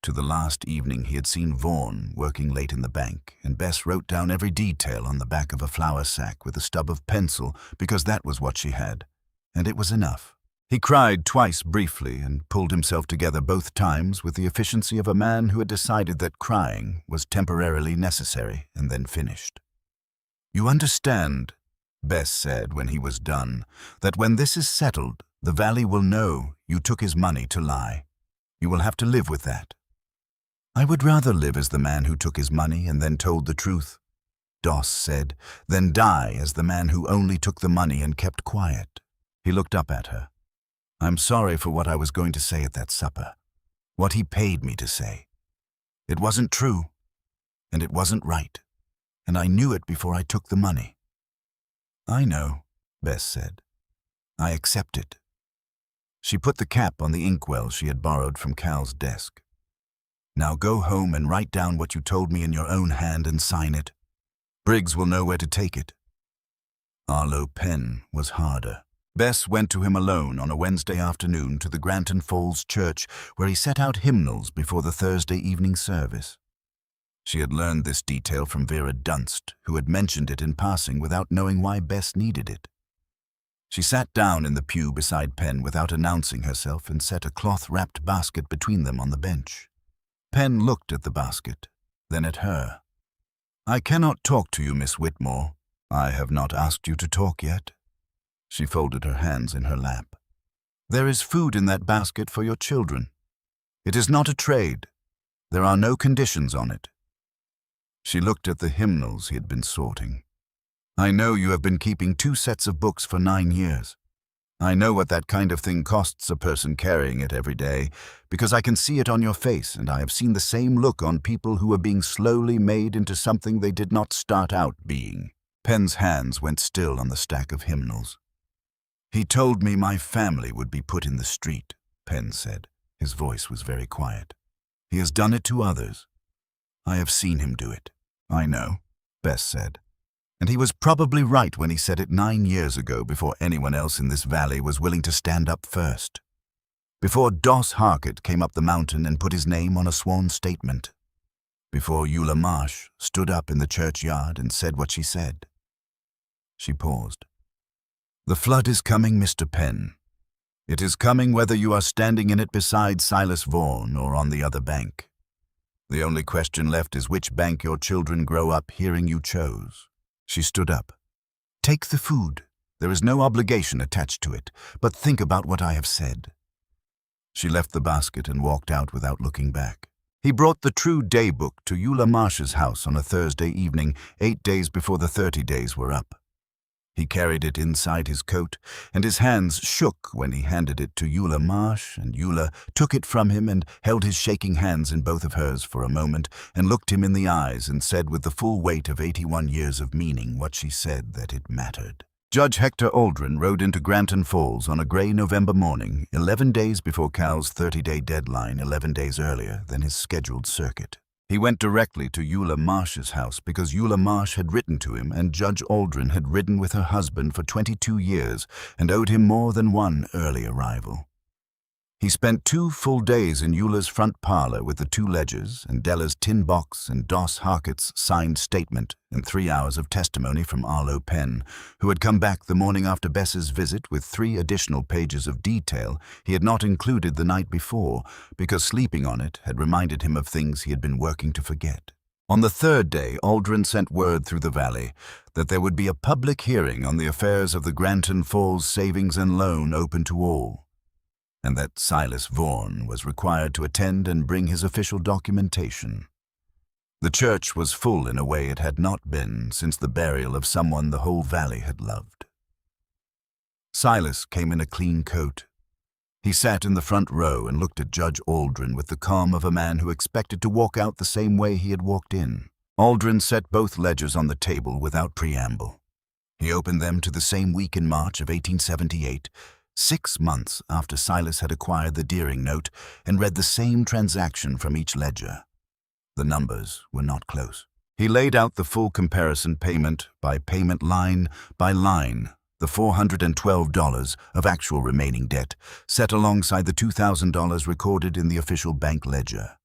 to the last evening he had seen Vaughan working late in the bank, and Bess wrote down every detail on the back of a flour sack with a stub of pencil because that was what she had, and it was enough. He cried twice briefly and pulled himself together both times with the efficiency of a man who had decided that crying was temporarily necessary and then finished. "You understand," Bess said when he was done, "that when this is settled, the valley will know you took his money to lie. You will have to live with that." "I would rather live as the man who took his money and then told the truth," Doss said, "than die as the man who only took the money and kept quiet." He looked up at her. "I'm sorry for what I was going to say at that supper, what he paid me to say. It wasn't true, and it wasn't right, and I knew it before I took the money." "I know," Bess said. "I accept it." She put the cap on the inkwell she had borrowed from Cal's desk. "Now go home and write down what you told me in your own hand and sign it. Briggs will know where to take it." Arlo Penn was harder. Bess went to him alone on a Wednesday afternoon to the Granton Falls Church, where he set out hymnals before the Thursday evening service. She had learned this detail from Vera Dunst, who had mentioned it in passing without knowing why Bess needed it. She sat down in the pew beside Penn without announcing herself and set a cloth-wrapped basket between them on the bench. Penn looked at the basket, then at her. "I cannot talk to you, Miss Whitmore. I have not asked you to talk yet." She folded her hands in her lap. "There is food in that basket for your children. It is not a trade. There are no conditions on it." She looked at the hymnals he had been sorting. "I know you have been keeping 2 sets of books for 9 years. I know what that kind of thing costs a person carrying it every day, because I can see it on your face, and I have seen the same look on people who are being slowly made into something they did not start out being." Penn's hands went still on the stack of hymnals. "He told me my family would be put in the street," Penn said. His voice was very quiet. "He has done it to others. I have seen him do it." "I know," Bess said. "And he was probably right when he said it 9 years ago, before anyone else in this valley was willing to stand up first. Before Doss Harkett came up the mountain and put his name on a sworn statement." before Eula Marsh stood up in the churchyard and said what she said. She paused. "The flood is coming, Mr. Penn. It is coming whether you are standing in it beside Silas Vaughan or on the other bank. The only question left is which bank your children grow up hearing you chose." She stood up. "Take the food. There is no obligation attached to it, but think about what I have said." She left the basket and walked out without looking back. He brought the True Day book to Eula Marsh's house on a Thursday evening, 8 days before the 30 days were up. He carried it inside his coat, and his hands shook when he handed it to Eula Marsh, and Eula took it from him and held his shaking hands in both of hers for a moment and looked him in the eyes and said with the full weight of 81 years of meaning what she said, that it mattered. Judge Hector Aldrin rode into Granton Falls on a gray November morning, 11 days before Cal's 30-day deadline, 11 days earlier than his scheduled circuit. He went directly to Eula Marsh's house because Eula Marsh had written to him, and Judge Aldrin had ridden with her husband for 22 years and owed him more than one early arrival. He spent 2 full days in Eula's front parlor with the 2 ledgers and Della's tin box and Doss Harkett's signed statement and 3 hours of testimony from Arlo Penn, who had come back the morning after Bess's visit with 3 additional pages of detail he had not included the night before because sleeping on it had reminded him of things he had been working to forget. On the 3rd day, Aldrin sent word through the valley that there would be a public hearing on the affairs of the Granton Falls Savings and Loan open to all, and that Silas Vaughan was required to attend and bring his official documentation. The church was full in a way it had not been since the burial of someone the whole valley had loved. Silas came in a clean coat. He sat in the front row and looked at Judge Aldrin with the calm of a man who expected to walk out the same way he had walked in. Aldrin set both ledgers on the table without preamble. He opened them to the same week in March of 1878, 6 months after Silas had acquired the Deering note, and read the same transaction from each ledger. The numbers were not close. He laid out the full comparison payment by payment line by line, the $412 of actual remaining debt, set alongside the $2,000 recorded in the official bank ledger.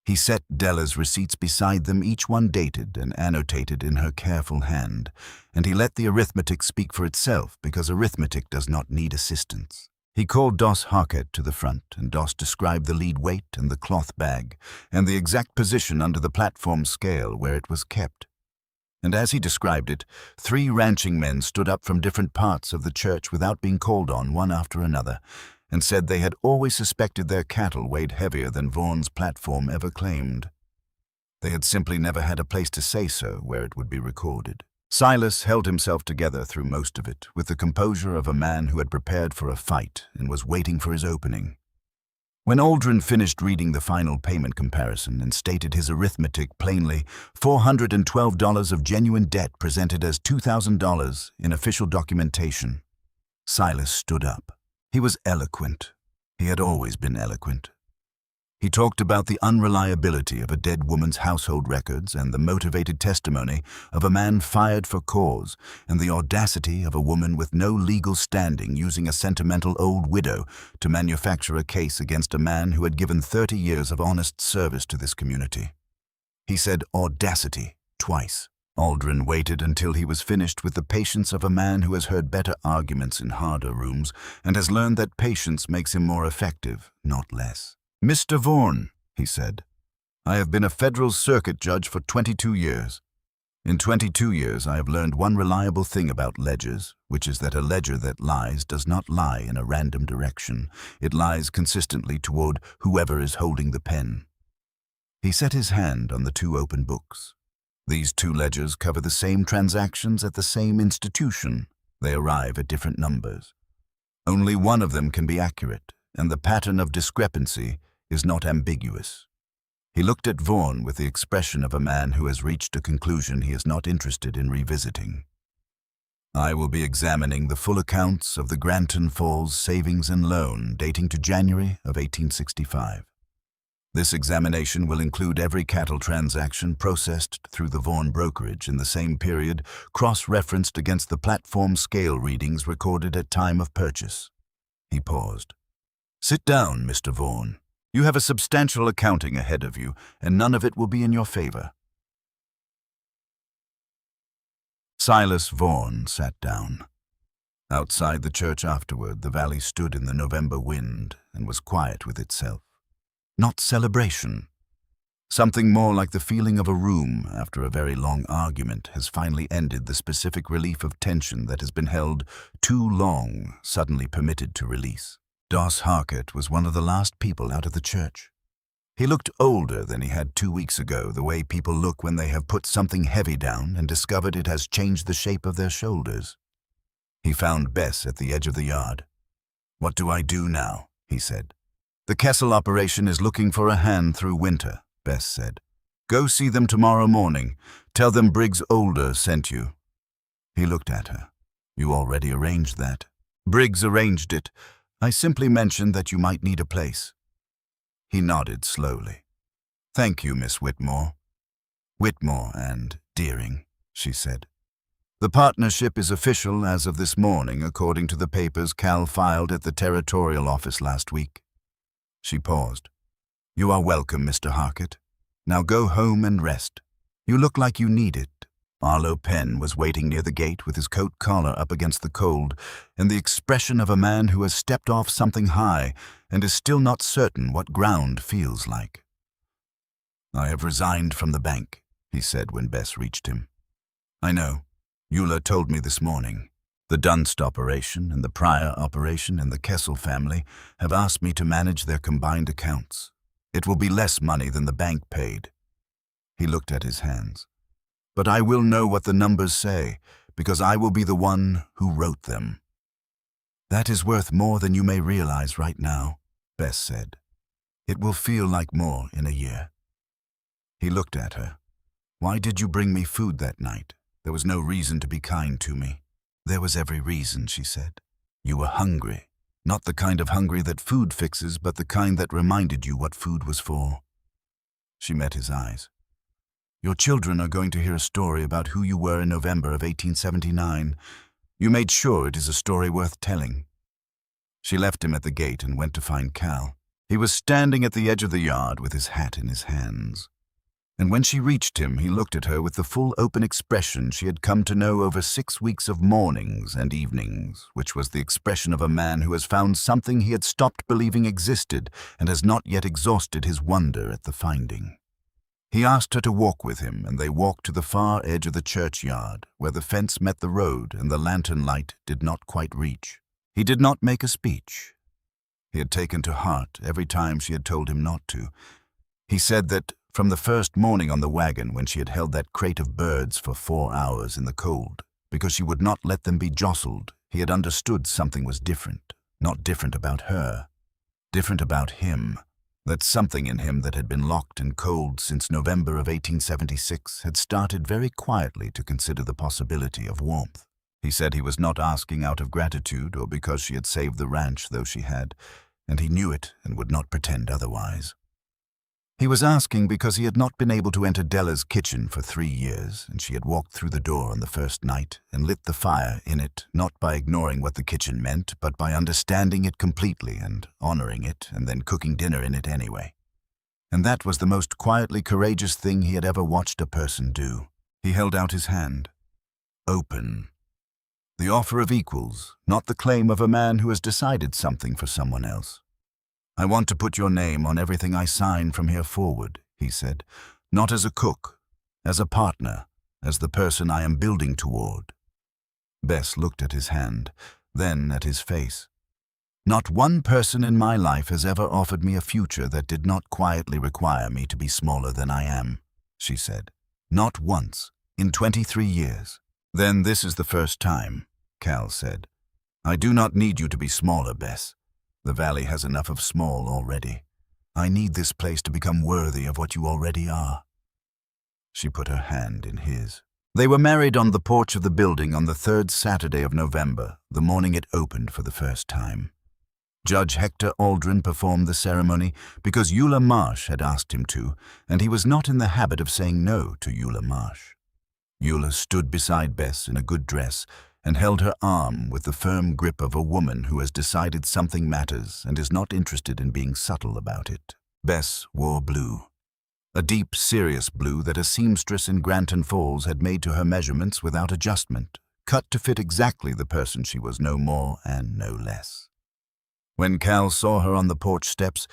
He set Della's receipts beside them, each one dated and annotated in her careful hand, and he let the arithmetic speak for itself because arithmetic does not need assistance. He called Doss Harkett to the front, and Doss described the lead weight and the cloth bag, and the exact position under the platform scale where it was kept. And as he described it, 3 ranching men stood up from different parts of the church without being called on one after another, and said they had always suspected their cattle weighed heavier than Vaughan's platform ever claimed. They had simply never had a place to say so where it would be recorded. Silas held himself together through most of it, with the composure of a man who had prepared for a fight and was waiting for his opening. When Aldrin finished reading the final payment comparison and stated his arithmetic plainly, $412 of genuine debt presented as $2,000 in official documentation, Silas stood up. He was eloquent. He had always been eloquent. He talked about the unreliability of a dead woman's household records and the motivated testimony of a man fired for cause, and the audacity of a woman with no legal standing using a sentimental old widow to manufacture a case against a man who had given 30 years of honest service to this community. He said audacity twice. Aldrin waited until he was finished with the patience of a man who has heard better arguments in harder rooms and has learned that patience makes him more effective, not less. "Mr. Vaughan," he said, "I have been a federal circuit judge for 22 years. In 22 years I have learned one reliable thing about ledgers, which is that a ledger that lies does not lie in a random direction. It lies consistently toward whoever is holding the pen." He set his hand on the 2 open books. These 2 ledgers cover the same transactions at the same institution. They arrive at different numbers. Only one of them can be accurate, and the pattern of discrepancy is not ambiguous. He looked at Vaughan with the expression of a man who has reached a conclusion he is not interested in revisiting. "I will be examining the full accounts of the Granton Falls Savings and Loan dating to January of 1865. This examination will include every cattle transaction processed through the Vaughan brokerage in the same period, cross-referenced against the platform scale readings recorded at time of purchase." He paused. "Sit down, Mr. Vaughan." You have a substantial accounting ahead of you, and none of it will be in your favor." Silas Vaughan sat down. Outside the church afterward, the valley stood in the November wind and was quiet with itself. Not celebration. Something more like the feeling of a room after a very long argument has finally ended the specific relief of tension that has been held too long, suddenly permitted to release. Doss Harkett was one of the last people out of the church. He looked older than he had 2 weeks ago, the way people look when they have put something heavy down and discovered it has changed the shape of their shoulders. He found Bess at the edge of the yard. "What do I do now?" he said. "The Kessel operation is looking for a hand through winter," Bess said. "Go see them tomorrow morning. Tell them Briggs Older sent you." He looked at her. "You already arranged that." "Briggs arranged it. I simply mentioned that you might need a place." He nodded slowly. "Thank you, Miss Whitmore." "Whitmore and Deering," she said. "The partnership is official as of this morning, according to the papers Cal filed at the territorial office last week." She paused. "You are welcome, Mr. Harkett. Now go home and rest. You look like you need it." Arlo Penn was waiting near the gate with his coat collar up against the cold, and the expression of a man who has stepped off something high and is still not certain what ground feels like. "I have resigned from the bank," he said when Bess reached him. "I know. Eula told me this morning. The Dunst operation and the Pryor operation and the Kessel family have asked me to manage their combined accounts. It will be less money than the bank paid." He looked at his hands. "But I will know what the numbers say, because I will be the one who wrote them." "That is worth more than you may realize right now," Bess said. "It will feel like more in a year." He looked at her. "Why did you bring me food that night? There was no reason to be kind to me." "There was every reason," she said. "You were hungry. Not the kind of hungry that food fixes, but the kind that reminded you what food was for." She met his eyes. "Your children are going to hear a story about who you were in November of 1879. You made sure it is a story worth telling." She left him at the gate and went to find Cal. He was standing at the edge of the yard with his hat in his hands. And when she reached him, he looked at her with the full open expression she had come to know over 6 weeks of mornings and evenings, which was the expression of a man who has found something he had stopped believing existed and has not yet exhausted his wonder at the finding. He asked her to walk with him, and they walked to the far edge of the churchyard, where the fence met the road and the lantern light did not quite reach. He did not make a speech. He had taken to heart every time she had told him not to. He said that from the first morning on the wagon when she had held that crate of birds for 4 hours in the cold, because she would not let them be jostled, he had understood something was different, not different about her, different about him, that something in him that had been locked and cold since November of 1876 had started very quietly to consider the possibility of warmth. He said he was not asking out of gratitude or because she had saved the ranch, though she had, and he knew it and would not pretend otherwise. He was asking because he had not been able to enter Della's kitchen for 3 years, and she had walked through the door on the first night and lit the fire in it, not by ignoring what the kitchen meant, but by understanding it completely and honoring it, and then cooking dinner in it anyway. And that was the most quietly courageous thing he had ever watched a person do. He held out his hand. Open. The offer of equals, not the claim of a man who has decided something for someone else. "I want to put your name on everything I sign from here forward," he said, "not as a cook, as a partner, as the person I am building toward." Bess looked at his hand, then at his face. "Not one person in my life has ever offered me a future that did not quietly require me to be smaller than I am," she said. "Not once, in 23 years. "Then this is the first time," Cal said. "I do not need you to be smaller, Bess. The valley has enough of small already. I need this place to become worthy of what you already are." She put her hand in his. They were married on the porch of the building on the 3rd Saturday of November, the morning it opened for the first time. Judge Hector Aldrin performed the ceremony because Eula Marsh had asked him to, and he was not in the habit of saying no to Eula Marsh. Eula stood beside Bess in a good dress and held her arm with the firm grip of a woman who has decided something matters and is not interested in being subtle about it. Bess wore blue. A deep, serious blue that a seamstress in Granton Falls had made to her measurements without adjustment, cut to fit exactly the person she was, no more and no less. When Cal saw her on the porch steps,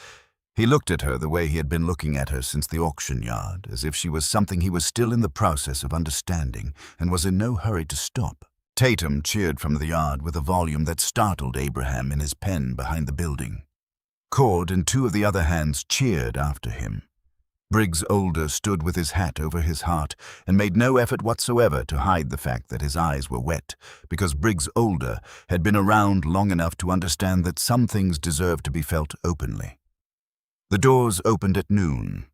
he looked at her the way he had been looking at her since the auction yard, as if she was something he was still in the process of understanding and was in no hurry to stop. Tatum cheered from the yard with a volume that startled Abraham in his pen behind the building. Cord and two of the other hands cheered after him. Briggs Older stood with his hat over his heart and made no effort whatsoever to hide the fact that his eyes were wet, because Briggs Older had been around long enough to understand that some things deserve to be felt openly. The doors opened at noon.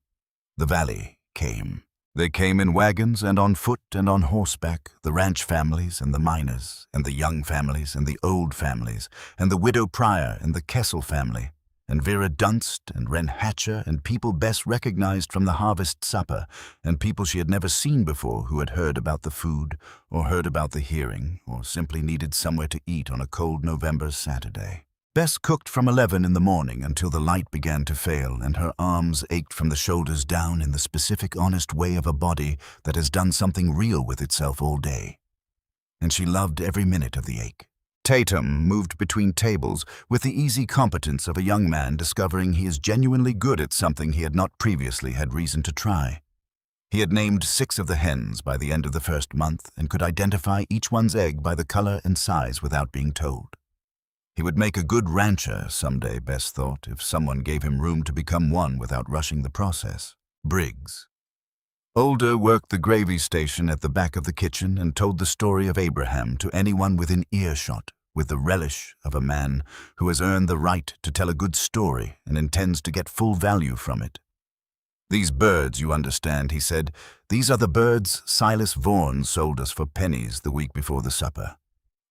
The valley came. They came in wagons and on foot and on horseback, the ranch families and the miners, and the young families and the old families, and the widow Pryor and the Kessel family, and Vera Dunst and Wren Hatcher, and people Bess recognized from the harvest supper, and people she had never seen before who had heard about the food, or heard about the hearing, or simply needed somewhere to eat on a cold November Saturday. Bess cooked from 11 in the morning until the light began to fail and her arms ached from the shoulders down in the specific, honest way of a body that has done something real with itself all day. And she loved every minute of the ache. Tatum moved between tables with the easy competence of a young man discovering he is genuinely good at something he had not previously had reason to try. He had named 6 of the hens by the end of the first month and could identify each one's egg by the color and size without being told. He would make a good rancher someday, Bess thought, if someone gave him room to become one without rushing the process. Briggs Older worked the gravy station at the back of the kitchen and told the story of Abraham to anyone within earshot with the relish of a man who has earned the right to tell a good story and intends to get full value from it. "These birds, you understand," he said, "these are the birds Silas Vaughan sold us for pennies the week before the supper.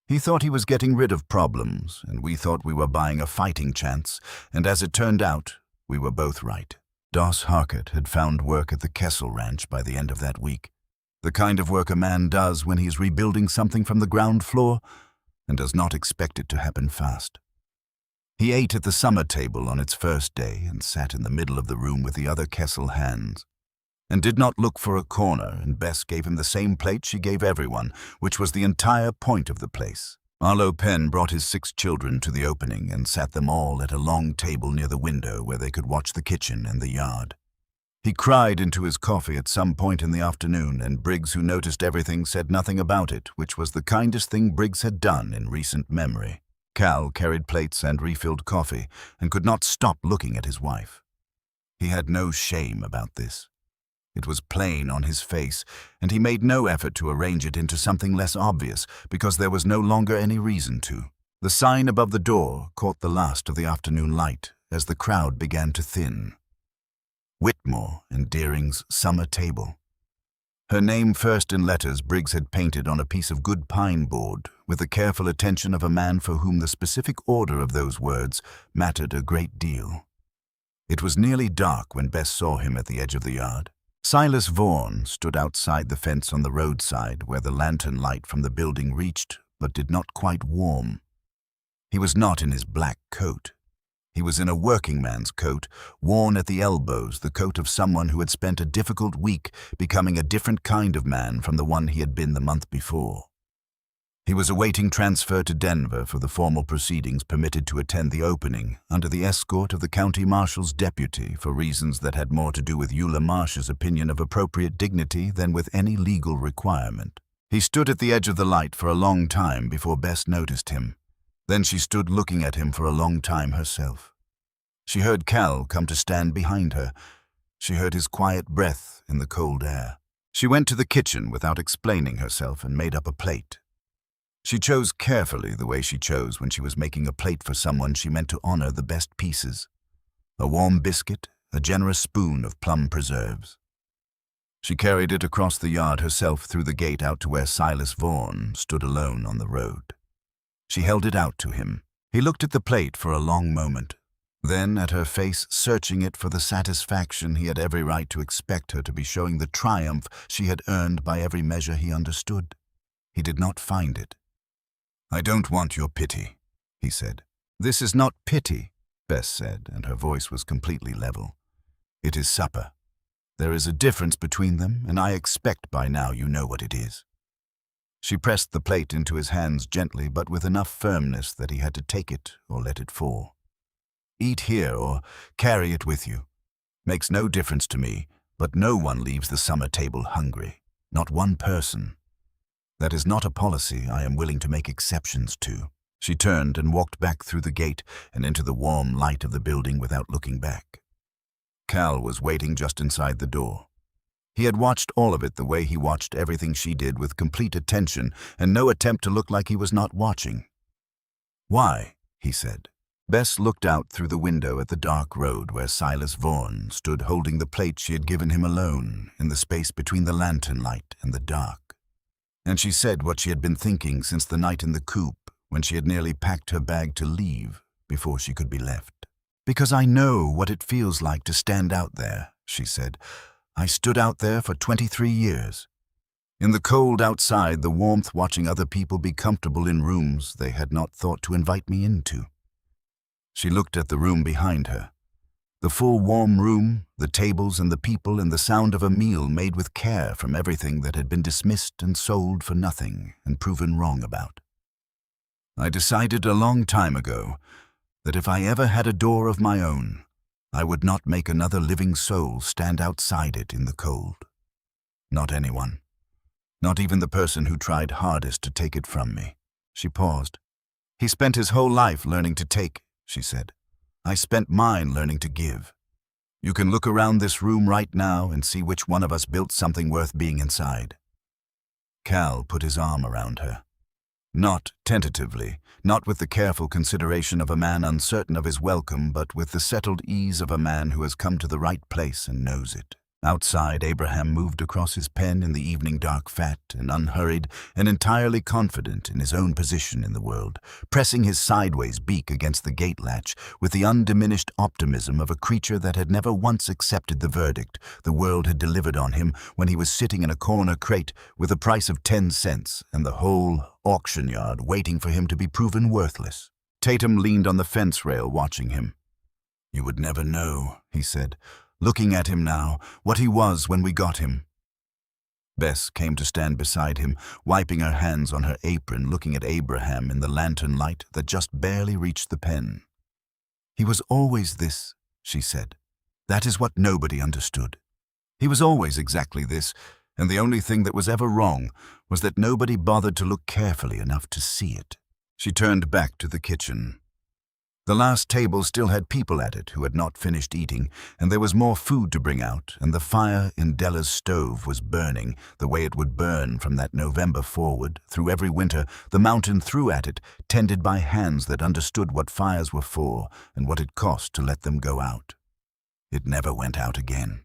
He thought he was getting rid of problems, and we thought we were buying a fighting chance, and as it turned out, we were both right." Doss Harkett had found work at the Kessel Ranch by the end of that week. The kind of work a man does when he's rebuilding something from the ground floor and does not expect it to happen fast. He ate at the summer table on its first day and sat in the middle of the room with the other Kessel hands, and did not look for a corner, and Bess gave him the same plate she gave everyone, which was the entire point of the place. Arlo Penn brought his 6 children to the opening and sat them all at a long table near the window where they could watch the kitchen and the yard. He cried into his coffee at some point in the afternoon, and Briggs, who noticed everything, said nothing about it, which was the kindest thing Briggs had done in recent memory. Cal carried plates and refilled coffee and could not stop looking at his wife. He had no shame about this. It was plain on his face, and he made no effort to arrange it into something less obvious, because there was no longer any reason to. The sign above the door caught the last of the afternoon light as the crowd began to thin. Whitmore and Deering's summer table. Her name first in letters Briggs had painted on a piece of good pine board, with the careful attention of a man for whom the specific order of those words mattered a great deal. It was nearly dark when Bess saw him at the edge of the yard. Silas Vaughan stood outside the fence on the roadside where the lantern light from the building reached but did not quite warm. He was not in his black coat. He was in a working man's coat, worn at the elbows, the coat of someone who had spent a difficult week becoming a different kind of man from the one he had been the month before. He was awaiting transfer to Denver for the formal proceedings permitted to attend the opening under the escort of the county marshal's deputy for reasons that had more to do with Eula Marsh's opinion of appropriate dignity than with any legal requirement. He stood at the edge of the light for a long time before Bess noticed him. Then she stood looking at him for a long time herself. She heard Cal come to stand behind her. She heard his quiet breath in the cold air. She went to the kitchen without explaining herself and made up a plate. She chose carefully the way she chose when she was making a plate for someone she meant to honor the best pieces. A warm biscuit, a generous spoon of plum preserves. She carried it across the yard herself through the gate out to where Silas Vaughan stood alone on the road. She held it out to him. He looked at the plate for a long moment, then at her face, searching it for the satisfaction he had every right to expect her to be showing, the triumph she had earned by every measure he understood. He did not find it. "I don't want your pity," he said. "This is not pity," Bess said, and her voice was completely level. It is supper. There is a difference between them, and I expect by now you know what it is." She pressed the plate into his hands gently, but with enough firmness that he had to take it or let it fall. "Eat here or carry it with you. Makes no difference to me, but no one leaves the summer table hungry. Not one person. That is not a policy I am willing to make exceptions to." She turned and walked back through the gate and into the warm light of the building without looking back. Cal was waiting just inside the door. He had watched all of it the way he watched everything she did, with complete attention and no attempt to look like he was not watching. "Why?" he said. Bess looked out through the window at the dark road where Silas Vaughan stood holding the plate she had given him alone in the space between the lantern light and the dark. And she said what she had been thinking since the night in the coupe when she had nearly packed her bag to leave before she could be left. "Because I know what it feels like to stand out there," she said. "I stood out there for 23 years. In the cold outside, the warmth watching other people be comfortable in rooms they had not thought to invite me into." She looked at the room behind her. The full warm room, the tables and the people, and the sound of a meal made with care from everything that had been dismissed and sold for nothing and proven wrong about. "I decided a long time ago that if I ever had a door of my own, I would not make another living soul stand outside it in the cold. Not anyone. Not even the person who tried hardest to take it from me." She paused. "He spent his whole life learning to take," she said. "I spent mine learning to give. You can look around this room right now and see which one of us built something worth being inside." Cal put his arm around her. Not tentatively, not with the careful consideration of a man uncertain of his welcome, but with the settled ease of a man who has come to the right place and knows it. Outside, Abraham moved across his pen in the evening dark, fat and unhurried and entirely confident in his own position in the world, pressing his sideways beak against the gate latch with the undiminished optimism of a creature that had never once accepted the verdict the world had delivered on him when he was sitting in a corner crate with a price of 10 cents and the whole auction yard waiting for him to be proven worthless. Tatum leaned on the fence rail watching him. "You would never know," he said, looking at him now, "what he was when we got him." Bess came to stand beside him, wiping her hands on her apron, looking at Abraham in the lantern light that just barely reached the pen. "He was always this," she said. "That is what nobody understood. He was always exactly this, and the only thing that was ever wrong was that nobody bothered to look carefully enough to see it." She turned back to the kitchen. The last table still had people at it who had not finished eating, and there was more food to bring out, and the fire in Della's stove was burning the way it would burn from that November forward, through every winter the mountain threw at it, tended by hands that understood what fires were for and what it cost to let them go out. It never went out again.